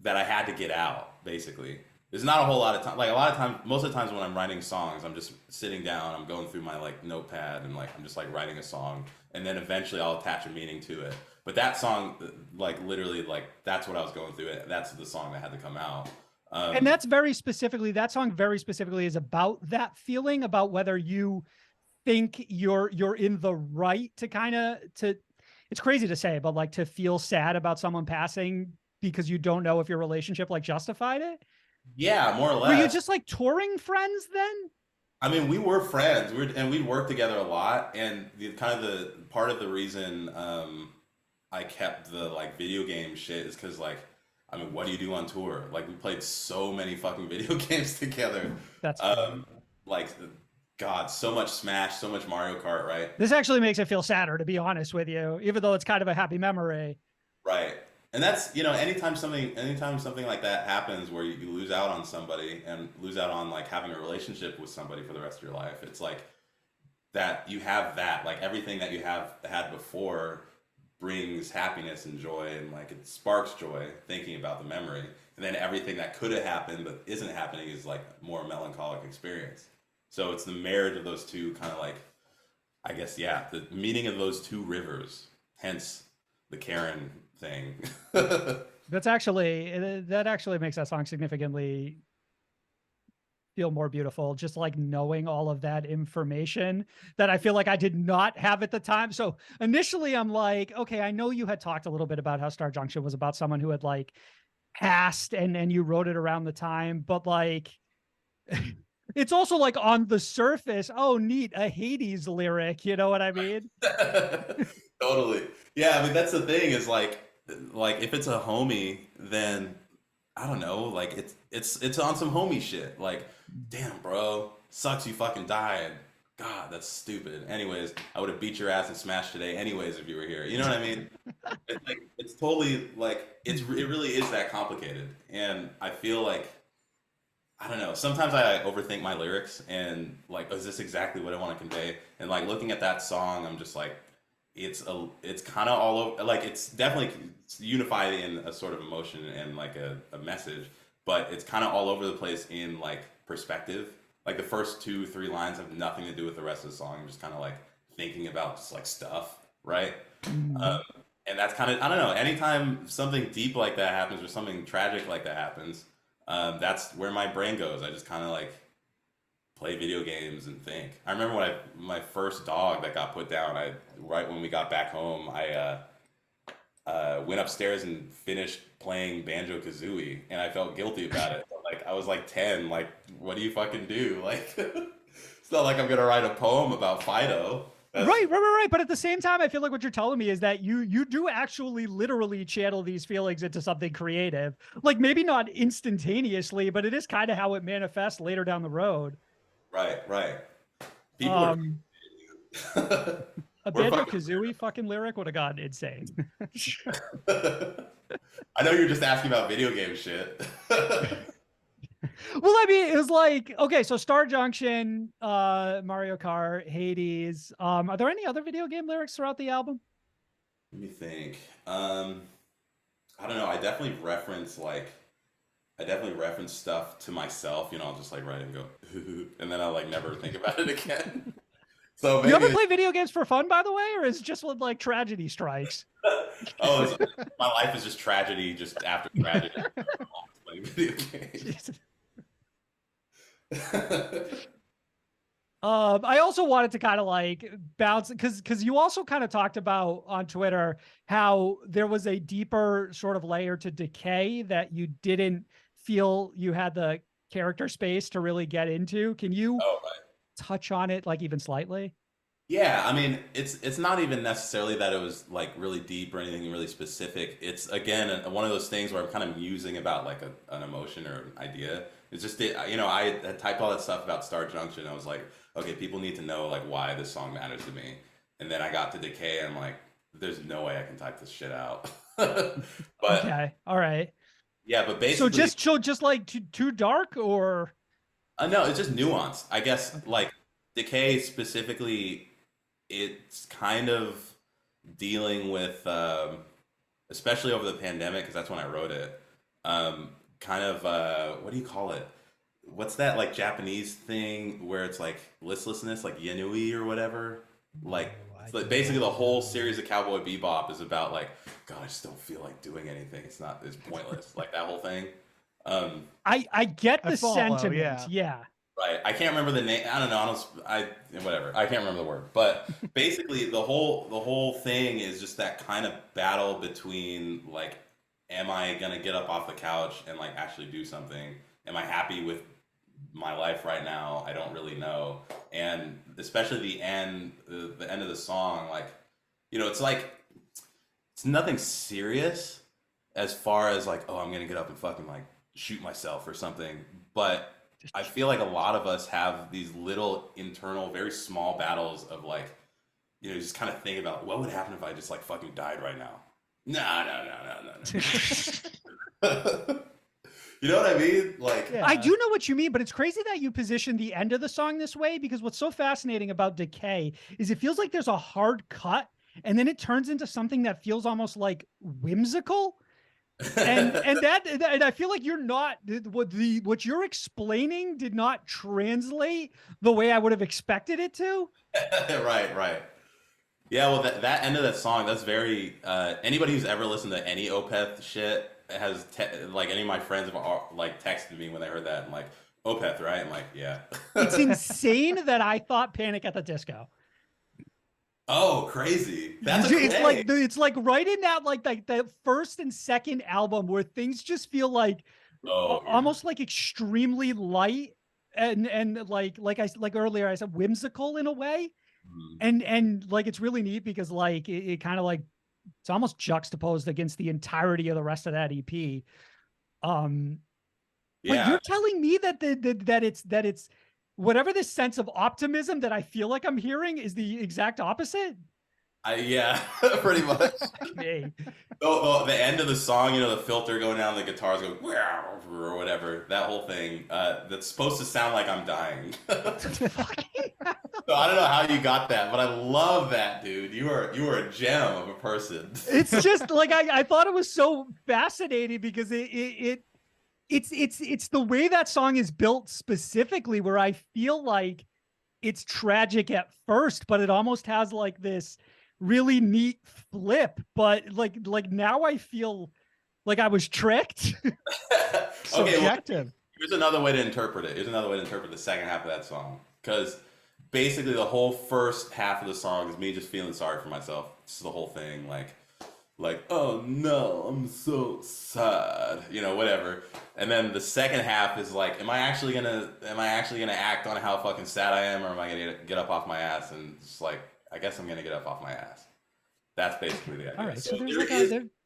that I had to get out, basically. There's not a whole lot of time. Like a lot of times, most of the times when I'm writing songs, I'm just sitting down, I'm going through my like notepad and like I'm just like writing a song, and then eventually I'll attach a meaning to it. But that song, like literally, like that's what I was going through. That's the song that had to come out. And that song very specifically is about that feeling, about whether you think you're in the right to it's crazy to say, but like to feel sad about someone passing because you don't know if your relationship like justified it. Yeah, more or less. Were you just like touring friends then? I mean, we were friends. We'd worked together a lot, and the part of the reason I kept the like video game shit is because like, I mean, what do you do on tour? Like we played so many fucking video games together. That's like, God, so much Smash, so much Mario Kart, right? This actually makes it feel sadder, to be honest with you, even though it's kind of a happy memory. Right. And that's, anytime something like that happens where you lose out on somebody and lose out on like having a relationship with somebody for the rest of your life, it's like that you have that, like everything that you have had before brings happiness and joy, and like it sparks joy thinking about the memory. And then everything that could have happened but isn't happening is like more melancholic experience. So it's the marriage of those two kind of like, I guess, yeah, the meeting of those two rivers, hence the Karen thing. That actually makes that song significantly feel more beautiful, just like knowing all of that information that I feel like I did not have at the time. So initially I'm like, okay, I know you had talked a little bit about how Star Junction was about someone who had like passed and you wrote it around the time, but like it's also like on the surface, oh neat, a Hades lyric, you know what I mean? Totally. Yeah, I mean that's the thing is like if it's a homie, then I don't know, like it's on some homie shit. Like, damn bro, sucks you fucking died. God, that's stupid. Anyways, I would have beat your ass and smashed today anyways if you were here. You know what I mean? It's totally like it really is that complicated. And I feel like, I don't know, sometimes I overthink my lyrics and like, is this exactly what I want to convey? And like looking at that song, I'm just like, it's kind of all over, like it's definitely unified in a sort of emotion and like a message, but it's kind of all over the place in like perspective. Like the first 2-3 lines have nothing to do with the rest of the song. I'm just kind of like thinking about just like stuff, right? And that's kind of, I don't know, anytime something deep like that happens or something tragic like that happens, that's where my brain goes. I just kind of like play video games and think. I remember when my first dog that got put down, right when we got back home, I went upstairs and finished playing Banjo-Kazooie, and I felt guilty about it. Like I was like 10, like what do you fucking do? Like it's not like I'm gonna write a poem about Fido. Right. But at the same time, I feel like what you're telling me is that you do actually literally channel these feelings into something creative. Like maybe not instantaneously, but it is kind of how it manifests later down the road. Right. People are a Banjo-Kazooie fucking lyric would have gotten insane. I know you're just asking about video game shit. Well, I mean, it was like, okay, so Star Junction, Mario Kart, Hades. Are there any other video game lyrics throughout the album? Let me think. I don't know. I definitely reference like I definitely reference stuff to myself. You know, I'll just like write and go, and then I'll like never think about it again. So You maybe ever play video games for fun, by the way, or is it just when like tragedy strikes? my life is just tragedy, just after tragedy. Playing video games. I also wanted to kind of like bounce because you also kind of talked about on Twitter how there was a deeper sort of layer to Decay that you didn't feel you had the character space to really get into. Can you Oh, right. touch on it like even slightly? Yeah, I mean, it's not even necessarily that it was like really deep or anything really specific. It's again one of those things where I'm kind of musing about like an emotion or an idea. It's just you know, I had typed all that stuff about Star Junction. I was like, okay, people need to know like why this song matters to me. And then I got to Decay, and I'm like, there's no way I can type this shit out. But Okay, all right. yeah, but basically, So just like too dark, or no, it's just nuanced. I guess like Decay specifically, it's kind of dealing with, especially over the pandemic, because that's when I wrote it. Kind of, what do you call it? What's that like Japanese thing where it's like listlessness, like Yanui or whatever? Like, it's like basically the whole series of Cowboy Bebop is about like, God, I just don't feel like doing anything. It's pointless. Like that whole thing. I get the follow, sentiment. yeah. Yeah. Right. I can't remember the name. I don't know. Whatever. I can't remember the word. But basically, the whole thing is just that kind of battle between like, am I gonna get up off the couch and like actually do something? Am I happy with my life right now? I don't really know. And especially the end of the song, like, you know, it's like it's nothing serious as far as like, oh, I'm gonna get up and fucking like shoot myself or something, but I feel like a lot of us have these little internal, very small battles of like, you know, just kind of thinking about what would happen if I just like fucking died right now. No. You know what I mean? Like, I do know what you mean, but it's crazy that you position the end of the song this way, because what's so fascinating about Decay is it feels like there's a hard cut and then it turns into something that feels almost like whimsical. And I feel like you're not what you're explaining did not translate the way I would have expected it to. right. Yeah, well, that end of that song, that's very anybody who's ever listened to any Opeth shit has like any of my friends have like texted me when they heard that and like, Opeth, right? I'm like, yeah. It's insane that I thought Panic at the Disco. Oh, crazy. That's it's like right in that like the first and second album where things just feel like almost like extremely light and like earlier I said whimsical in a way. And like it's really neat because like it kind of like it's almost juxtaposed against the entirety of the rest of that EP. But you're telling me that that it's whatever this sense of optimism that I feel like I'm hearing is the exact opposite. Yeah, pretty much. Me. The end of the song, you know, the filter going down, the guitars go or whatever. That whole thing. That's supposed to sound like I'm dying. So I don't know how you got that, but I love that, dude. You are a gem of a person. It's just like I thought it was so fascinating because it's the way that song is built specifically where I feel like it's tragic at first, but it almost has like this really neat flip. But like now I feel like I was tricked. Subjective. Well, here's another way to interpret it. Here's another way to interpret the second half of that song. Because basically the whole first half of the song is me just feeling sorry for myself. It's the whole thing, like, oh no, I'm so sad, you know, whatever. And then the second half is like, am I actually gonna act on how fucking sad I am, or am I gonna get up off my ass? And it's like, I guess I'm gonna get up off my ass. That's basically the idea. All right, so there's like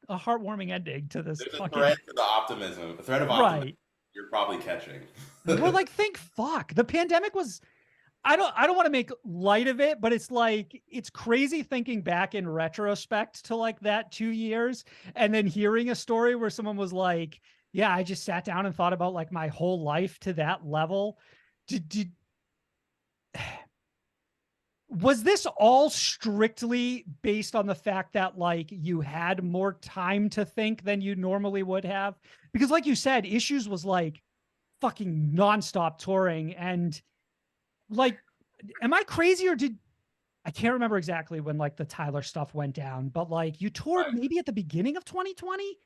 a heartwarming ending to this. There's a thread to the optimism, a thread of optimism. Right. You're probably catching. Well, like, fuck. The pandemic was. I don't want to make light of it, but it's like, it's crazy thinking back in retrospect to like that 2 years and then hearing a story where someone was like, yeah, I just sat down and thought about like my whole life to that level. Was this all strictly based on the fact that like you had more time to think than you normally would have? Because like you said, Issues was like fucking nonstop touring, and like, am I crazy, or I can't remember exactly when like the Tyler stuff went down, but like you toured Right. maybe at the beginning of 2020?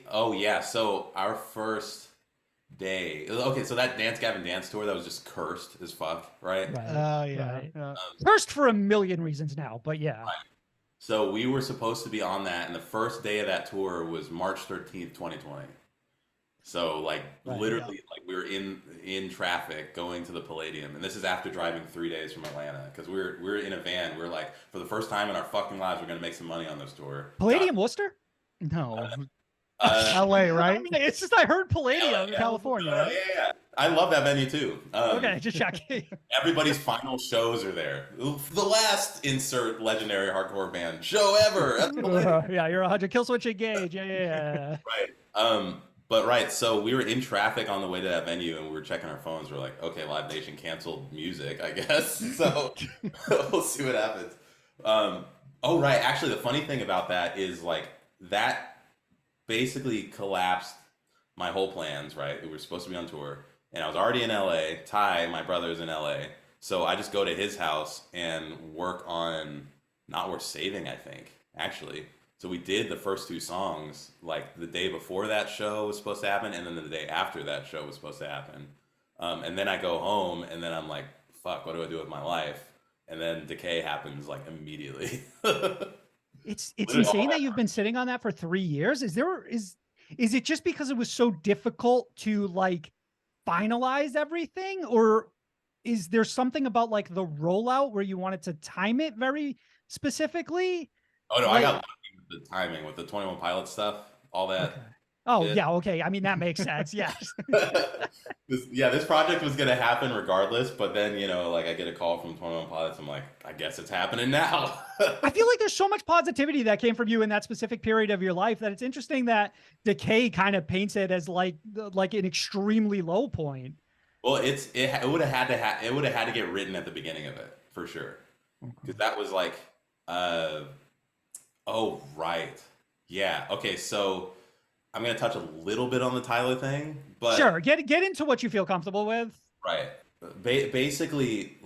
Oh yeah, so our first day, okay, so that Dance Gavin Dance tour, that was just cursed as fuck, right? Right. Yeah. Right. Yeah. Cursed for a million reasons now, but yeah. So we were supposed to be on that, and the first day of that tour was March 13th, 2020. So like Right, literally like we were in traffic going to the Palladium, and this is after driving 3 days from Atlanta because we were in a van. We are like, for the first time in our fucking lives, we're gonna make some money on this tour. Palladium Worcester? No. Uh, LA, right? I mean, it's just I heard Palladium. yeah. California, yeah, right? yeah. I love that venue too. Okay, just checking. Everybody's final shows are there. The last insert legendary hardcore band show ever. That's Yeah, you're 100 kill switch engage. Yeah. right. But right, so we were in traffic on the way to that venue, and we were checking our phones. We're like, okay, Live Nation canceled music, I guess. So we'll see what happens. Oh, right. Actually, the funny thing about that is like that basically collapsed my whole plans. Right, we were supposed to be on tour, and I was already in LA. Ty, my brother, is in LA, so I just go to his house and work on Not Worth Saving, I think, actually. So we did the first two songs like the day before that show was supposed to happen, and then the day after that show was supposed to happen. And then I go home, and then I'm like, fuck, what do I do with my life? And then Decay happens like immediately. It's Literally all insane that that you've been sitting on that for 3 years. Is it just because it was so difficult to like finalize everything, or is there something about like the rollout where you wanted to time it very specifically? Oh no, I Like, got lucky with the timing with the 21 Pilot stuff, all that. okay. Oh Yeah. yeah, okay. I mean that makes sense. Yes. This project was gonna happen regardless, but then like I get a call from 21 Pilots. I'm like, I guess it's happening now. I feel like there's so much positivity that came from you in that specific period of your life that it's interesting that Decay kind of paints it as like an extremely low point. Well, it would have had to get written at the beginning of it for sure, because that was like, oh right, yeah, okay. So I'm gonna touch a little bit on the Tyler thing, but Sure, get into what you feel comfortable with. right, basically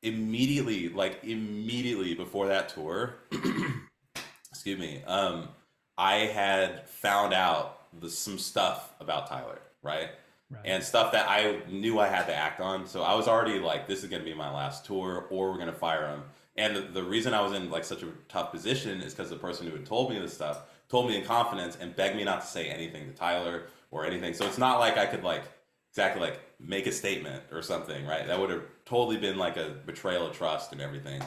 immediately before that tour, excuse me, I had found out some stuff about Tyler, right? Right. And stuff that I knew I had to act on. So I was already like, this is going to be my last tour, or we're going to fire him. And the reason I was in like such a tough position is because the person who had told me this stuff told me in confidence and begged me not to say anything to Tyler or anything. So it's not like I could like exactly like make a statement or something, right? That would have totally been like a betrayal of trust and everything.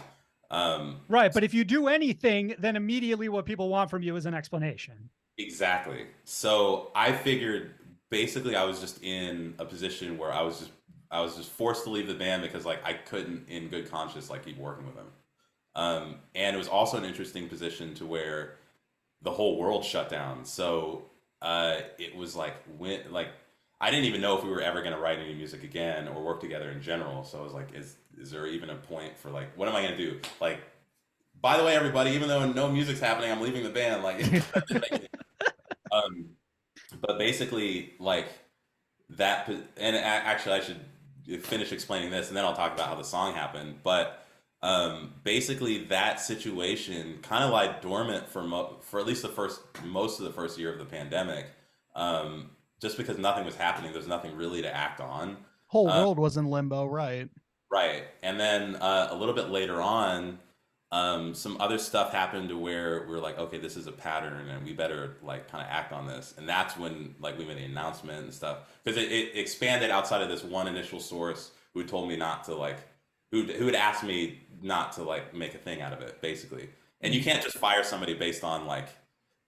Right, but if you do anything, then immediately what people want from you is an explanation. Exactly. So I figured basically I was just in a position where I was just forced to leave the band because like I couldn't in good conscience like keep working with them. And it was also an interesting position to where the whole world shut down. So it was like I didn't even know if we were ever going to write any music again or work together in general. So I was like, is there even a point for like, what am I going to do? Like, by the way, everybody, even though no music's happening, I'm leaving the band. Like, but basically, like that, and actually, I should finish explaining this, and then I'll talk about how the song happened. But basically, that situation kind of lied dormant for at least most of the first year of the pandemic, just because nothing was happening. There's nothing really to act on. Whole world was in limbo, right? Right, and then a little bit later on. Some other stuff happened to where we're like, okay, this is a pattern and we better like kind of act on this. And that's when like we made the announcement and stuff, because it expanded outside of this one initial source who had told me not to like, who had asked me not to like make a thing out of it, basically. And you can't just fire somebody based on like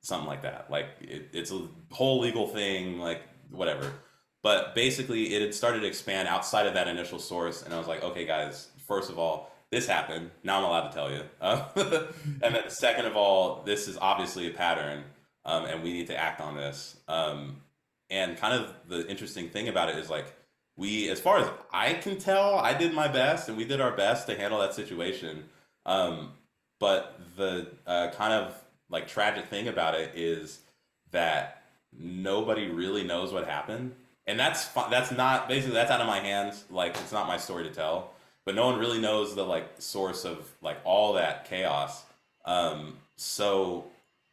something like that. Like it's a whole legal thing, like whatever. But basically it had started to expand outside of that initial source. And I was like, okay, guys, first of all, this happened. Now I'm allowed to tell you. And then second of all, this is obviously a pattern, and we need to act on this. And kind of the interesting thing about it is like as far as I can tell, I did my best, and we did our best to handle that situation. Um, but the kind of like tragic thing about it is that nobody really knows what happened, and that's not basically that's out of my hands. Like it's not my story to tell, but no one really knows the like source of like all that chaos. So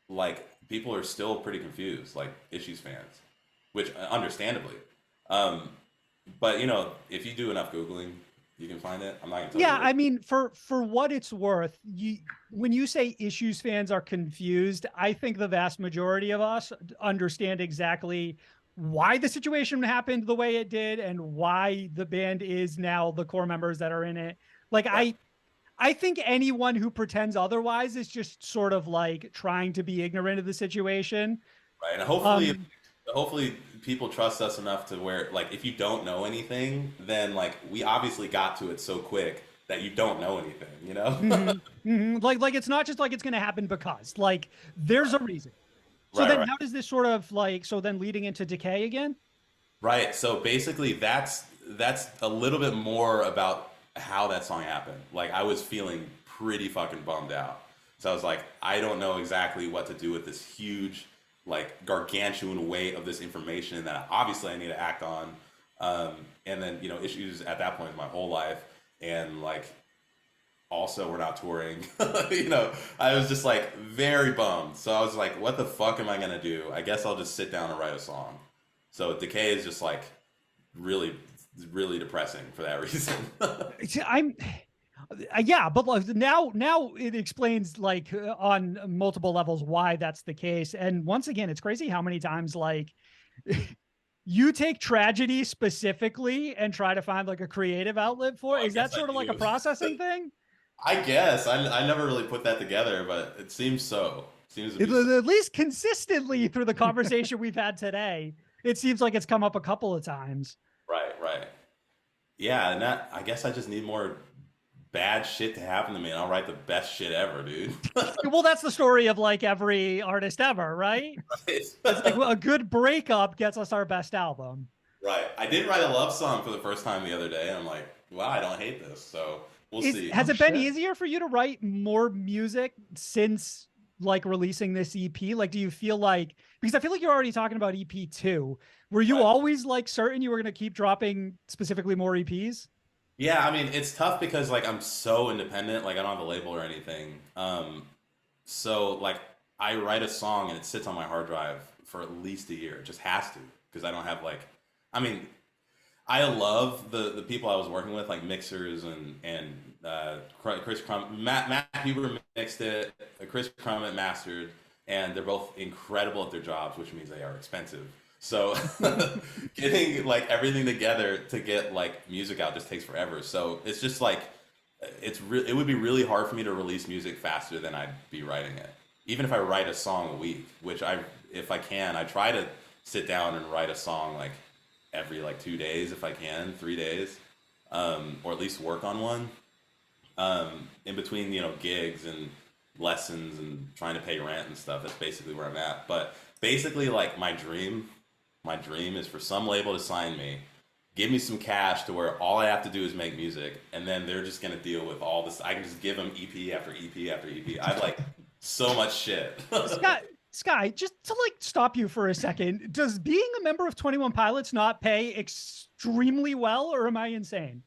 like people are still pretty confused, like Issues fans, which understandably. Um, but you know, if you do enough Googling, you can find it. I'm not gonna tell Yeah, you. I mean, for what it's worth, when you say Issues fans are confused, I think the vast majority of us understand exactly why the situation happened the way it did and why the band is now the core members that are in it. Like Right, I think anyone who pretends otherwise is just sort of like trying to be ignorant of the situation. right. And Um, hopefully people trust us enough to where like if you don't know anything, then like we obviously got to it so quick that you don't know anything, you know? mhm, mhm. Like it's not just like it's going to happen because like there's a reason. So Right, then right. how does this sort of like, so then leading into Decay again? Right. So basically that's a little bit more about how that song happened. Like I was feeling pretty fucking bummed out. So I was like, I don't know exactly what to do with this huge, like gargantuan weight of this information that obviously I need to act on. And then, you know, Issues at that point is my whole life. And like also we're not touring. You know, I was just like very bummed. So I was like, what the fuck am I gonna do? I guess I'll just sit down and write a song. So Decay is just like really, really depressing for that reason. I'm yeah, but like now it explains like on multiple levels why that's the case. And once again, it's crazy how many times like you take tragedy specifically and try to find like a creative outlet for Well, it. I Is that guess I sort of like a do. processing thing? I guess I never really put that together, but it seems so. Seems to be so. At least consistently through the conversation we've had today, it seems like it's come up a couple of times. Right, right. Yeah, and that I guess I just need more bad shit to happen to me, and I'll write the best shit ever, dude. Well, that's the story of like every artist ever, right? It's like well, a good breakup gets us our best album. Right. I did write a love song for the first time the other day, and I'm like, wow, I don't hate this. So we'll see. Has Oh it been shit. easier for you to write more music since like releasing this EP? Like, do you feel like, because I feel like you're already talking about EP2, were you Right. always like certain you were going to keep dropping specifically more EPs? Yeah, I mean, it's tough because like I'm so independent, like I don't have a label or anything. So like I write a song and it sits on my hard drive for at least a year. It just has to because I don't have like, I mean, I love the people I was working with, like mixers and Chris Crum, Matt Huber mixed it, Chris Crummett mastered, and they're both incredible at their jobs, which means they are expensive. So getting like everything together to get like music out just takes forever. So it's just like it would be really hard for me to release music faster than I'd be writing it. Even if I write a song a week, which I if I can, I try to sit down and write a song like every like 2 days if I can, 3 days, or at least work on one. In between, you know, gigs and lessons and trying to pay rent and stuff. That's basically where I'm at. But basically, like my dream is for some label to sign me, give me some cash to where all I have to do is make music, and then they're just gonna deal with all this. I can just give them EP after EP after EP. I've like so much shit. Sky, just to like stop you for a second, does being a member of 21 Pilots not pay extremely well, or am I insane?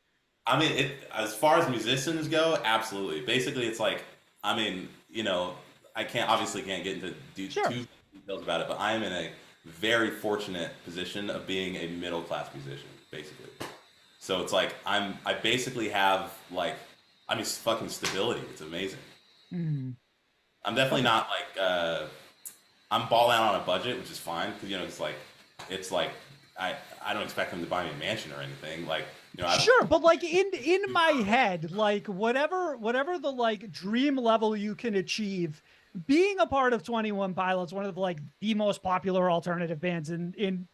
I mean, as far as musicians go, absolutely. Basically, it's like, I mean, you know, I can't obviously can't get into Sure. too details about it, but I am in a very fortunate position of being a middle class musician, basically. So it's like I basically have like, I mean, fucking stability. It's amazing. Mhm. I'm definitely not like I'm balling out on a budget, which is fine because you know it's like I don't expect them to buy me a mansion or anything. Like you know, I don't. Sure, but like in my head, like whatever the like dream level you can achieve, being a part of 21 Pilots, one of the like the most popular alternative bands in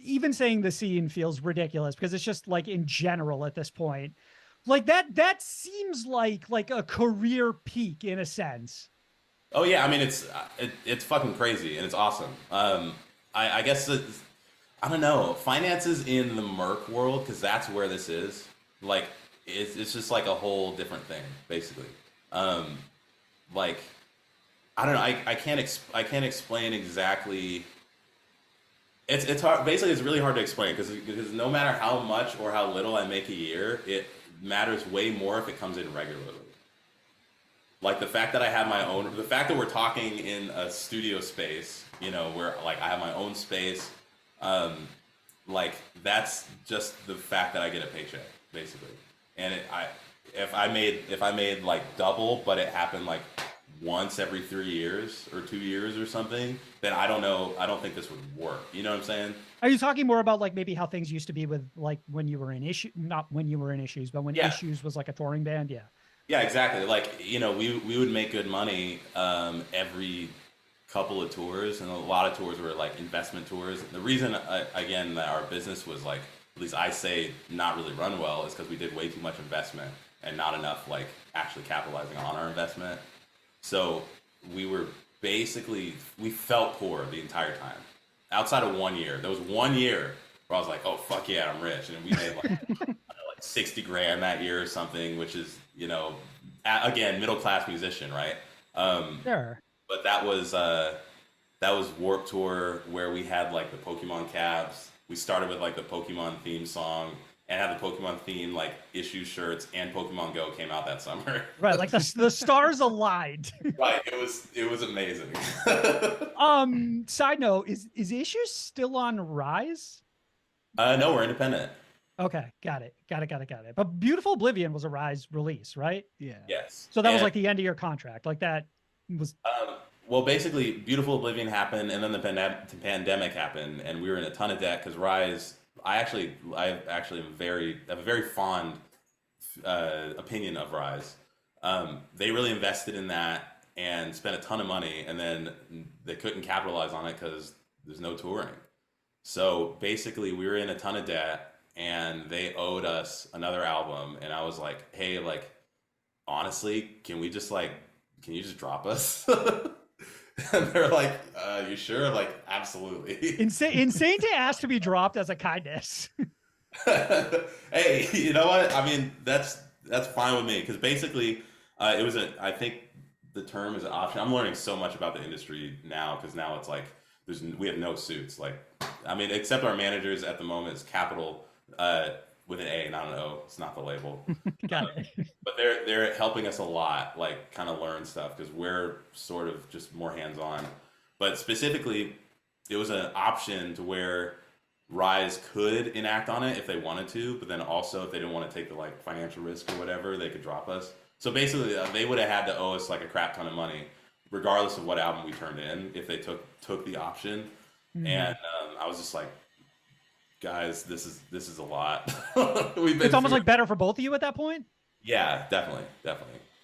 even saying the scene feels ridiculous because it's just like in general at this point. Like that seems like a career peak in a sense. Oh yeah, I mean it's fucking crazy and it's awesome. I guess I don't know, finances in the Merc world, because that's where this is. Like, it's just like a whole different thing, basically. Um, like, I don't know. I can't explain exactly. It's hard. Basically, it's really hard to explain because no matter how much or how little I make a year, it matters way more if it comes in regularly. Like the fact that I have my own, the fact that we're talking in a studio space, you know, where like I have my own space, like that's just the fact that I get a paycheck basically. And if I made like double, but it happened like once every 3 years or 2 years or something, then I don't know. I don't think this would work. You know what I'm saying? Are you talking more about like maybe how things used to be with like when you were in not when you were in Issues, but when Yeah. Issues was like a touring band? Yeah. Yeah, exactly. Like, you know, we would make good money every couple of tours, and a lot of tours were like investment tours. The reason, again, that our business was like, at least I say, not really run well is because we did way too much investment and not enough like actually capitalizing on our investment. So we were basically, we felt poor the entire time. Outside of 1 year, there was 1 year where I was like, oh, fuck yeah, I'm rich. And we made like, I don't know, like 60 grand that year or something, which is, you know, again, middle-class musician, right? Sure. But that was Warped Tour where we had like the Pokemon cabs. We started with like the Pokemon theme song and had the Pokemon theme like issue shirts, and Pokemon Go came out that summer. Right. Like the stars aligned. Right. It was amazing. Side note, is Issues still on Rise? No, we're independent. Okay, got it. But Beautiful Oblivion was a Rise release, right? Yeah. Yes. So that was like the end of your contract. Like that was. Well, basically, Beautiful Oblivion happened, and then the pandemic happened, and we were in a ton of debt because Rise. I actually have a very fond opinion of Rise. They really invested in that and spent a ton of money, and then they couldn't capitalize on it because there's no touring. So basically, we were in a ton of debt, and they owed us another album, and I was like, hey, like, honestly, can you just drop us? And they're like, you sure? Like, absolutely. Insane to ask to be dropped as a kindness. Hey, you know what? I mean, that's fine with me because basically, I think the term is an option. I'm learning so much about the industry now because now it's like we have no suits. Like, I mean, except our managers at the moment is Capital with an A, not an O. It's not the label. Got it. But they're helping us a lot, like kind of learn stuff because we're sort of just more hands-on. But specifically, it was an option to where Rise could enact on it if they wanted to, but then also if they didn't want to take the like financial risk or whatever, they could drop us. So basically, they would have had to owe us like a crap ton of money, regardless of what album we turned in, if they took the option. Mm-hmm. And I was just like, guys, this is a lot. It's almost like better for both of you at that point. Yeah, definitely.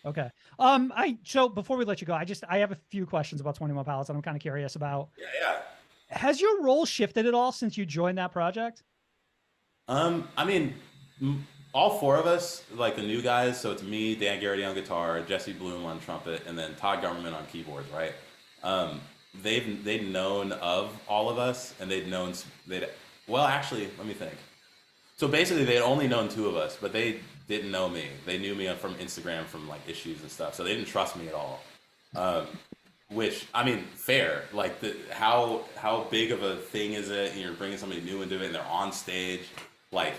Okay. So before we let you go, I have a few questions about 21 Pilots that I'm kind of curious about. Yeah. Has your role shifted at all since you joined that project? I mean, all four of us, like the new guys, so it's me, Dan Garrity on guitar, Jesse Bloom on trumpet, and then Todd Government on keyboards, right? They'd known of all of us, and well, actually, let me think. So basically, they'd only known two of us, but they didn't know me. They knew me from Instagram, from like Issues and stuff, so they didn't trust me at all. Which, I mean, fair. Like, how big of a thing is it? You're bringing somebody new into it, and they're on stage, like,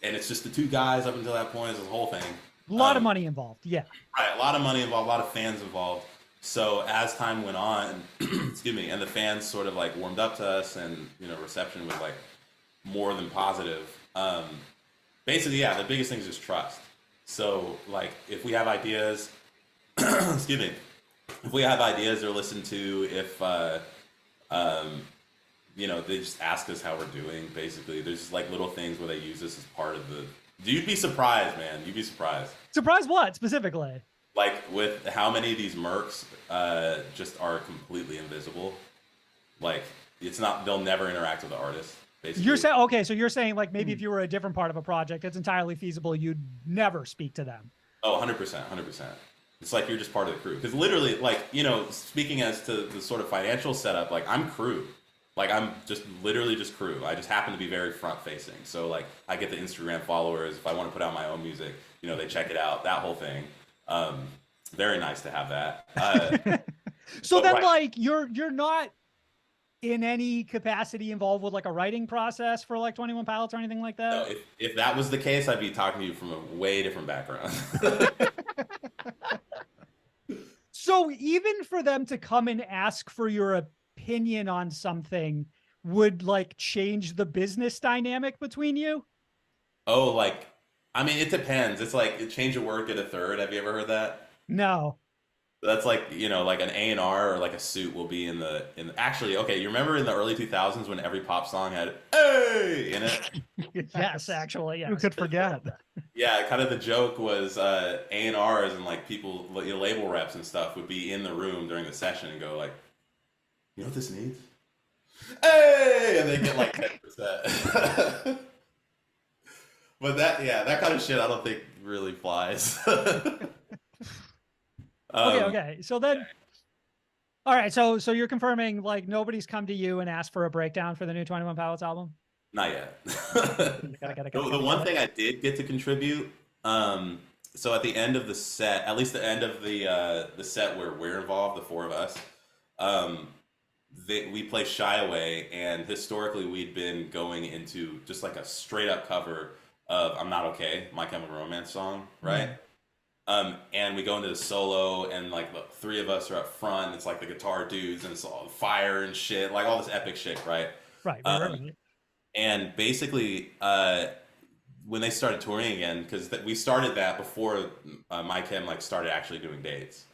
and it's just the two guys up until that point. It's this whole thing. A lot of money involved, yeah. Right, a lot of money involved, a lot of fans involved. So as time went on, excuse me, and the fans sort of like warmed up to us, and reception was like more than positive. Basically, yeah, the biggest thing is just trust. So like, if we have ideas, excuse me, if we have ideas they're listened to, if they just ask us how we're doing. Basically, there's just like little things where they use this as part of the. You'd be surprised, man. You'd be surprised. Surprised what specifically? Like with how many of these mercs just are completely invisible. Like it's not. They'll never interact with the artist. Basically. You're saying okay, so you're saying like maybe if you were a different part of a project, it's entirely feasible you'd never speak to them. Oh, 100%, 100%. It's like you're just part of the crew. Because literally, like, speaking as to the sort of financial setup, like I'm crew. Like I'm just literally just crew. I just happen to be very front facing. So like I get the Instagram followers. If I want to put out my own music, you know, they check it out. That whole thing. Very nice to have that. So then, like, you're not in any capacity involved with like a writing process for like 21 Pilots or anything like that? No, if that was the case, I'd be talking to you from a way different background. So even for them to come and ask for your opinion on something would like change the business dynamic between you? Oh, like, I mean, it depends. It's like change a word, get a third. Have you ever heard that? No. That's like, you know, like an A&R or like a suit will be in the actually, okay, you remember in the early 2000s when every pop song had "Hey" in it? Yes, actually, yes. Who could forget? Yeah, kind of the joke was A&Rs and like people, you know, label reps and stuff would be in the room during the session and go like, you know what this needs? Hey! And they get like 10%. But that, yeah, that kind of shit I don't think really flies. Okay. So then, all right. So you're confirming like nobody's come to you and asked for a breakdown for the new 21 Pilots album? Not yet. The one thing I did get to contribute, so at the end of the set, at least the end of the set where we're involved, the four of us, we play Shy Away, and historically we'd been going into just like a straight up cover of I'm Not Okay, My Chemical Romance song, right? And we go into the solo, and like the three of us are up front. It's like the guitar dudes, and it's all fire and shit, like all this epic shit, right? Right. And basically, when they started touring again, because we started that before My Chem like started actually doing dates.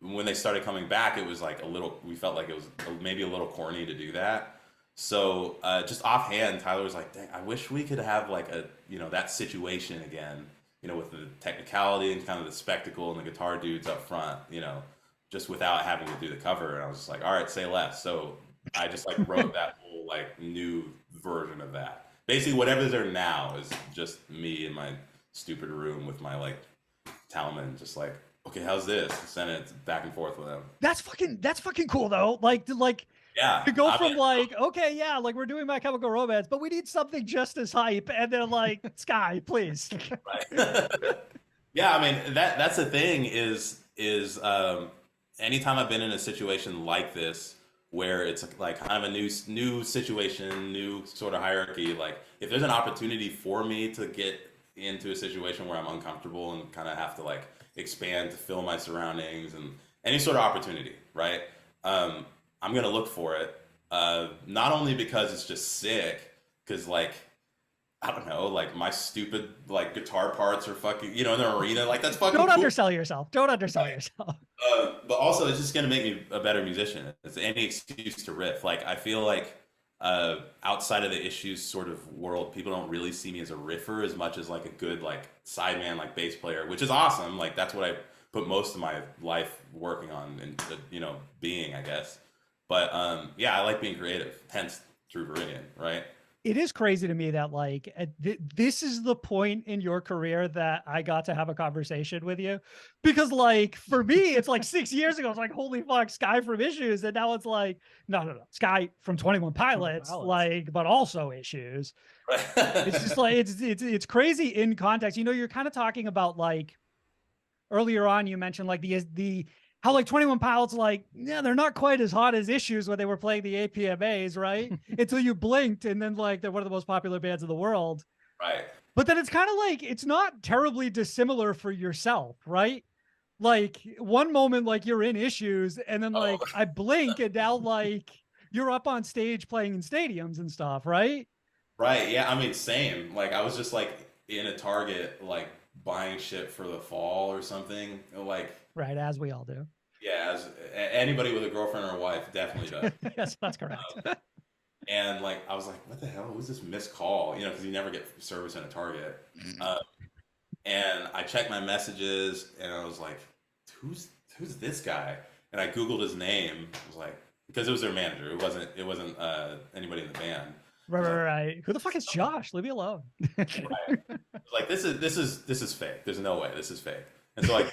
When they started coming back, it was like we felt like it was maybe a little corny to do that. So just offhand, Tyler was like, dang, I wish we could have like that situation again, you know, with the technicality and kind of the spectacle and the guitar dudes up front, you know, just without having to do the cover. And I was just like, all right, say less. So I just like wrote that whole like new version of that. Basically, whatever's there now is just me in my stupid room with my like Talman, just like, okay, how's this? Send it back and forth with them. That's fucking cool though. Like yeah, to go from like, okay, yeah, like we're doing My Chemical Romance, but we need something just as hype, and then like Sky, please. Right. Yeah, I mean that's the thing is anytime I've been in a situation like this where it's like kind of a new situation, new sort of hierarchy, like if there's an opportunity for me to get into a situation where I'm uncomfortable and kind of have to like expand to fill my surroundings and any sort of opportunity, right? I'm gonna look for it. Not only because it's just sick, because like I don't know, like my stupid like guitar parts are fucking, you know, in the arena, like that's fucking. Don't cool. undersell yourself. Don't undersell yourself. But also, it's just gonna make me a better musician. It's any excuse to riff. Like I feel like outside of the Issues sort of world, people don't really see me as a riffer as much as like a good like sideman, like bass player, which is awesome. Like that's what I put most of my life working on and you know being, I guess. But yeah, I like being creative. Hence True Viridian, right? It is crazy to me that like this is the point in your career that I got to have a conversation with you, because like for me it's like 6 years ago it's like holy fuck, Sky from Issues, and now it's like no Sky from 21 Pilots, like but also Issues. It's just like it's crazy in context. You know, you're kind of talking about like earlier on you mentioned like the how like 21 Pilots, like, yeah, they're not quite as hot as Issues when they were playing the APMAs, right? Until you blinked, and then like they're one of the most popular bands in the world. Right. But then it's kind of like, it's not terribly dissimilar for yourself, right? Like one moment, like you're in Issues, and then like I blink, and now like you're up on stage playing in stadiums and stuff, right? Right. Yeah. I mean, same. Like I was just like in a Target, like buying shit for the fall or something, like. Right, as we all do. Yeah, as anybody with a girlfriend or a wife definitely does. Yes, that's correct. And like, I was like, what the hell? Who's this missed call? You know, because you never get service in a Target. And I checked my messages, and I was like, who's this guy? And I Googled his name. I was like, because it was their manager. It wasn't anybody in the band. Right. Who the fuck is Josh? Leave me alone. Right. I was like, this is fake. There's no way this is fake. And so I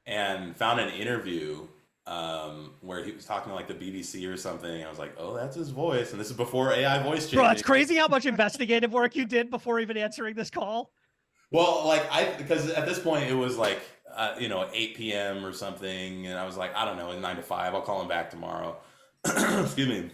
and found an interview where he was talking to like the BBC or something. I was like, oh, that's his voice. And this is before AI voice changing. Bro, it's crazy how much investigative work you did before even answering this call. Well, like because at this point it was like, 8 p.m. or something. And I was like, I don't know, 9 to 5, I'll call him back tomorrow. Excuse me.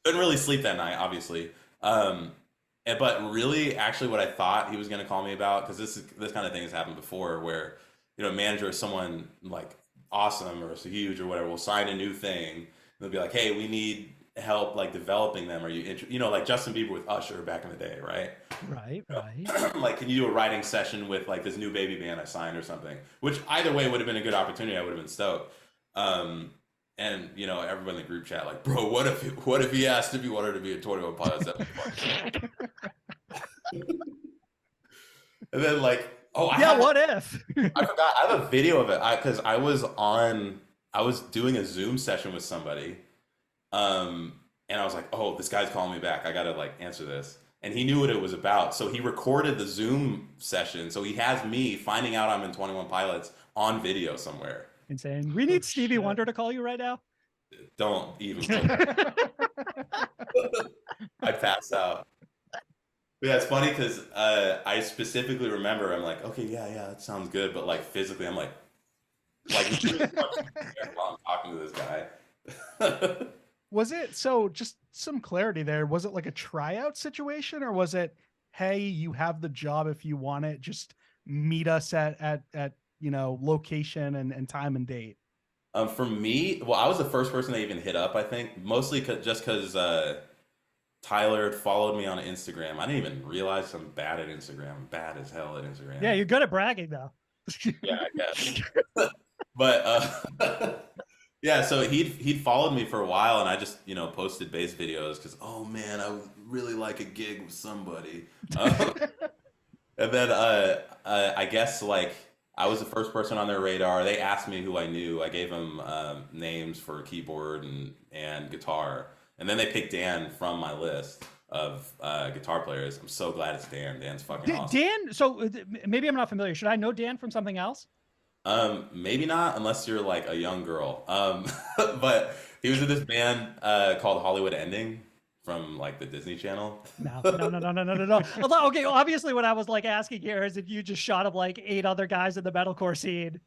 Couldn't really sleep that night, obviously. But really, actually, what I thought he was going to call me about, because this kind of thing has happened before, where a manager or someone like awesome or so huge or whatever will sign a new thing. And they'll be like, "Hey, we need help like developing them. Are you like Justin Bieber with Usher back in the day, right? Right. Like, can you do a writing session with like this new baby band I signed or something? Which either way would have been a good opportunity. I would have been stoked. And everyone in the group chat like, bro, what if he asked if he wanted to be a 21 Pilots? And then like, what if? I forgot. I have a video of it because I was doing a Zoom session with somebody, and I was like, oh, this guy's calling me back. I gotta like answer this. And he knew what it was about, so he recorded the Zoom session. So he has me finding out I'm in 21 Pilots on video somewhere. Insane. We need Stevie Wonder to call you right now. Don't even. I passed out. But yeah, it's funny because I specifically remember I'm like, okay, yeah, that sounds good, but like physically, I'm like while I'm talking to this guy. Was it, so just some clarity there, was it like a tryout situation, or was it, hey, you have the job if you want it, just meet us at location and time and date? For me, well, I was the first person they even hit up, I think, mostly just because Tyler followed me on Instagram. I didn't even realize I'm bad at Instagram. I'm bad as hell at Instagram. Yeah, you're good at bragging though. Yeah, I guess. But yeah, so he'd followed me for a while, and I just posted bass videos because, oh man, I would really like a gig with somebody. And then I guess like I was the first person on their radar. They asked me who I knew. I gave them names for keyboard and guitar, and then they picked Dan from my list of guitar players. I'm so glad it's Dan. Dan's fucking awesome. Dan, so maybe I'm not familiar. Should I know Dan from something else? Maybe not, unless you're like a young girl. But he was in this band called Hollywood Ending from like the Disney Channel. No. Although, okay, obviously what I was like asking here is if you just shot up like 8 other guys in the metalcore scene.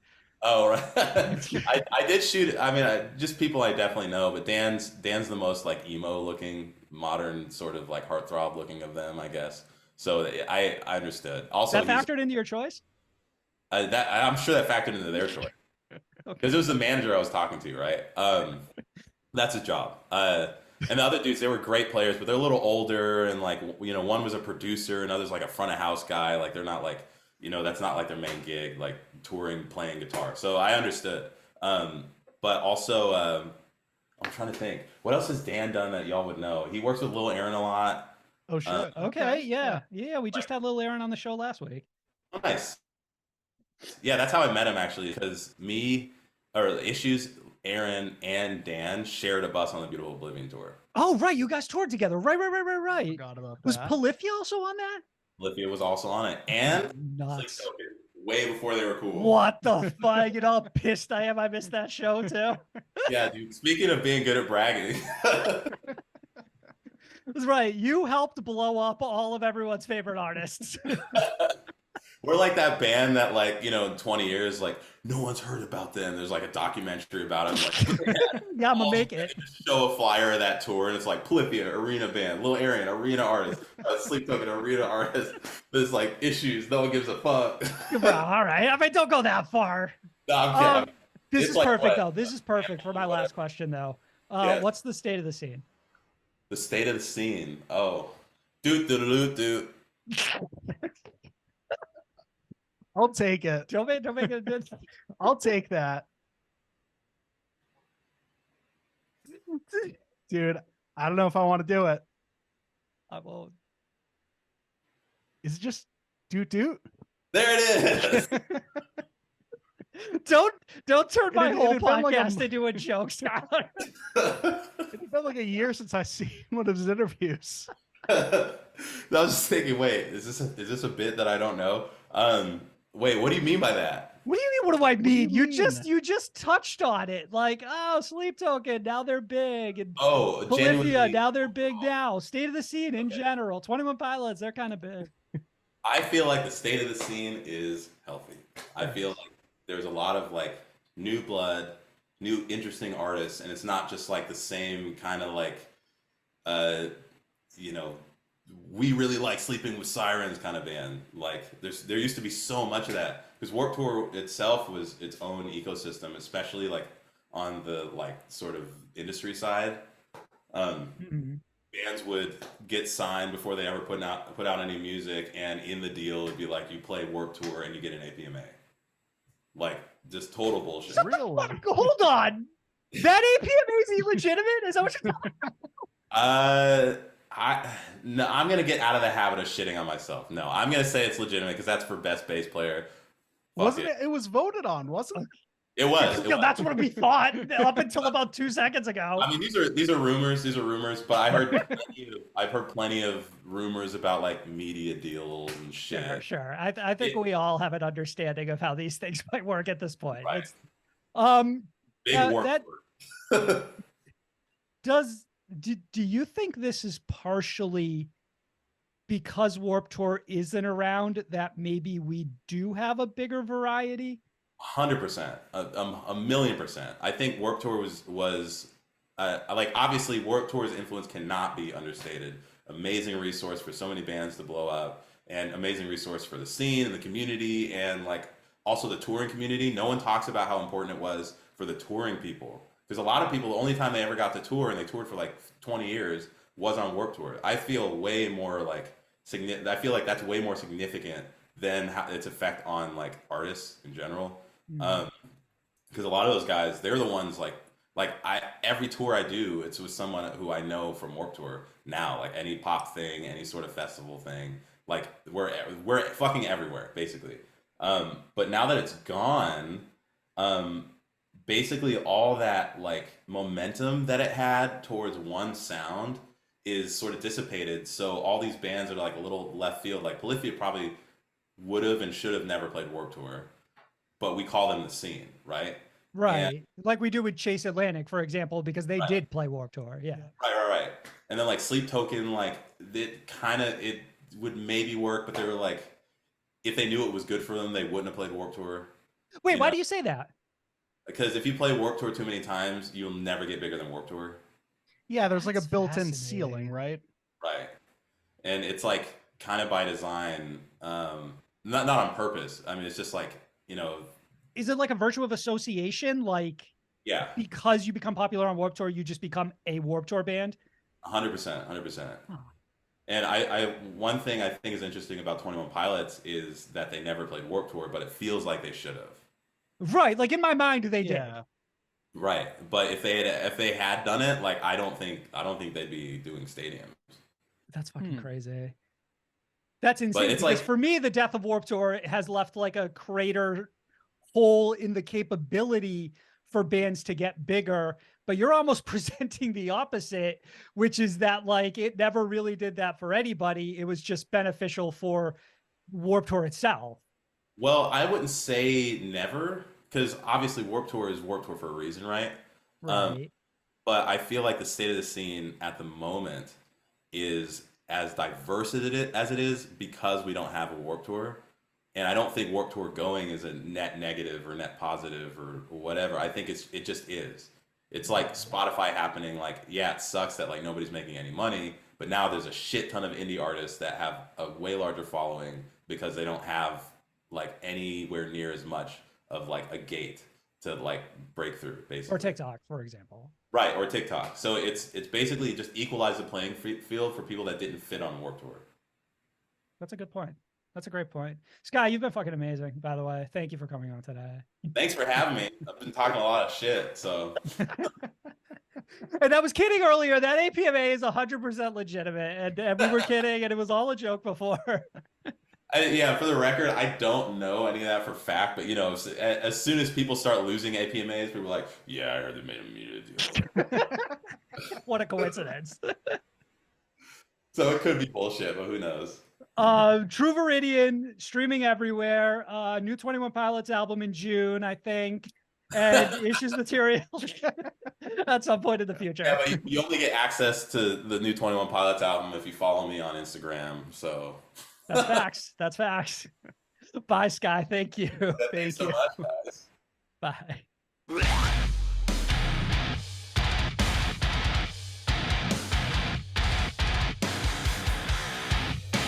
Oh, right. I did shoot. I mean, just people I definitely know, but Dan's the most like emo looking, modern sort of like heartthrob looking of them, I guess. So I understood. Also, that factored into your choice? I'm sure that factored into their choice because it was the manager I was talking to, right? That's his job. And the other dudes, they were great players, but they're a little older, and like one was a producer, and others like a front of house guy. Like they're not like that's not like their main gig, like touring, playing guitar. So I understood. But also, I'm trying to think, what else has Dan done that y'all would know? He works with Lil Aaron a lot. Oh shit. Okay, yeah. We just had Lil Aaron on the show last week. Nice. Yeah, that's how I met him actually, because Issues, Aaron, and Dan shared a bus on the Beautiful Oblivion tour. Oh, right. You guys toured together. Right. I forgot about that. Was Polyphia also on that? Polyphia was also on it. And nuts. Way before they were cool. What the fuck? You know how pissed I am I missed that show too? Yeah, dude. Speaking of being good at bragging. That's right. You helped blow up all of everyone's favorite artists. We're like that band that like, in 20 years, like no one's heard about them. There's like a documentary about them. Like, yeah, I'm gonna make it. Show a flyer of that tour, and it's like Polyphia, arena band, Lil Aaron, arena artist, Sleep Token, arena artist. There's like Issues. No one gives a fuck. Bro, all right. I mean, don't go that far. No, I'm kidding. This is like perfect though. This is perfect for my last question though. What's the state of the scene? The state of the scene. Oh, doot. I'll take it. Don't make it good. I'll take that. Dude, I don't know if I want to do it. I won't. Is it just doot? There it is. Don't turn my whole been like podcast into a joke, Skyler. It's been like a year since I've seen one of his interviews. I was just thinking, wait, is this a bit that I don't know? Wait, what do you mean by that? What do you mean? What do I mean? do you You just touched on it. Like, oh, Sleep Token, now they're big, and Oh, Polyphia, genuinely, now they're big now. State of the scene in general. 21 Pilots, they're kind of big. I feel like the state of the scene is healthy. I feel like there's a lot of like new blood, new interesting artists, and it's not just like the same kind of like, you know, we really like Sleeping with Sirens kind of band. Like there used to be so much of that because Warped Tour itself was its own ecosystem, especially like on the like sort of industry side. Bands would get signed before they ever put out any music, and in the deal it'd be like you play Warped Tour and you get an APMA. Like just total bullshit. Really? Hold on. That APMA is illegitimate? Is that what you're talking about? No, I'm gonna get out of the habit of shitting on myself. No, I'm gonna say it's legitimate because that's for best bass player. Wasn't it? It was voted on, wasn't it? It was. Yeah, that's what we thought up until about 2 seconds ago. I mean, these are rumors. These are rumors, but I've heard plenty of rumors about like media deals and shit. Sure. I think we all have an understanding of how these things might work at this point. Right. It's, Big Warped Tour. Do you think this is partially because Warped Tour isn't around that maybe we do have a bigger variety? 100%, a 1,000,000%. I think Warped Tour was like obviously Warped Tour's influence cannot be understated. Amazing resource for so many bands to blow up, and amazing resource for the scene and the community, and like also the touring community. No one talks about how important it was for the touring people, because a lot of people, the only time they ever got to tour, and they toured for like 20 years, was on Warped Tour. I feel way more like I feel like that's way more significant than how its effect on like artists in general. Because a lot of those guys, they're the ones like every tour I do, it's with someone who I know from Warped Tour now. Like any pop thing, any sort of festival thing, like we're fucking everywhere basically. But now that it's gone, basically all that like momentum that it had towards one sound is sort of dissipated. So all these bands are like a little left field. Like Polyphia probably would have and should have never played Warped Tour, but we call them the scene, right? Right. And, like we do with Chase Atlantic, for example, because they right. did play Warped Tour. Yeah. Right. And then like Sleep Token, like it would maybe work, but they were like, if they knew it was good for them, they wouldn't have played Warped Tour. Wait, why do you say that? Because if you play Warped Tour too many times, you'll never get bigger than Warped Tour. Yeah, there's like a built-in ceiling, right? Right. And it's like kind of by design, not on purpose. I mean, it's just like, you know. Is it like a virtue of association? Like, yeah, because you become popular on Warped Tour, you just become a Warped Tour band? 100%. Huh. And I one thing I think is interesting about 21 Pilots is that they never played Warped Tour, but it feels like they should have. Right. Like in my mind, they did. Right. But if they had done it, like I don't think they'd be doing stadiums. That's fucking crazy. That's insane. But it's because like, for me, the death of Warped Tour has left like a crater hole in the capability for bands to get bigger. But you're almost presenting the opposite, which is that like it never really did that for anybody. It was just beneficial for Warped Tour itself. Well, I wouldn't say never, because obviously Warped Tour is Warped Tour for a reason, right? Right. But I feel like the state of the scene at the moment is as diverse as it is because we don't have a Warped Tour. And I don't think Warped Tour going is a net negative or net positive or whatever. I think it just is. It's like Spotify happening. Like, yeah, it sucks that like nobody's making any money, but now there's a shit ton of indie artists that have a way larger following because they don't have like anywhere near as much of like a gate to like break through, basically. Or TikTok, for example. Right, or TikTok. So it's basically just equalize the playing field for people that didn't fit on Warped Tour. That's a good point. That's a great point. Sky, you've been fucking amazing, by the way. Thank you for coming on today. Thanks for having me. I've been talking a lot of shit, so. And I was kidding earlier. That APMA is 100% legitimate. And we were kidding, and it was all a joke before. Yeah, for the record, I don't know any of that for fact, but you know, as soon as people start losing APMAs, people are like, yeah, I heard they made a media deal. What a coincidence. So it could be bullshit, but who knows? True Viridian streaming everywhere. New 21 Pilots album in June, I think, and issues material at some point in the future. Yeah, but you only get access to the new 21 Pilots album if you follow me on Instagram. So That's facts. That's facts. Bye, Sky. Thank you. thanks so much, guys. Bye.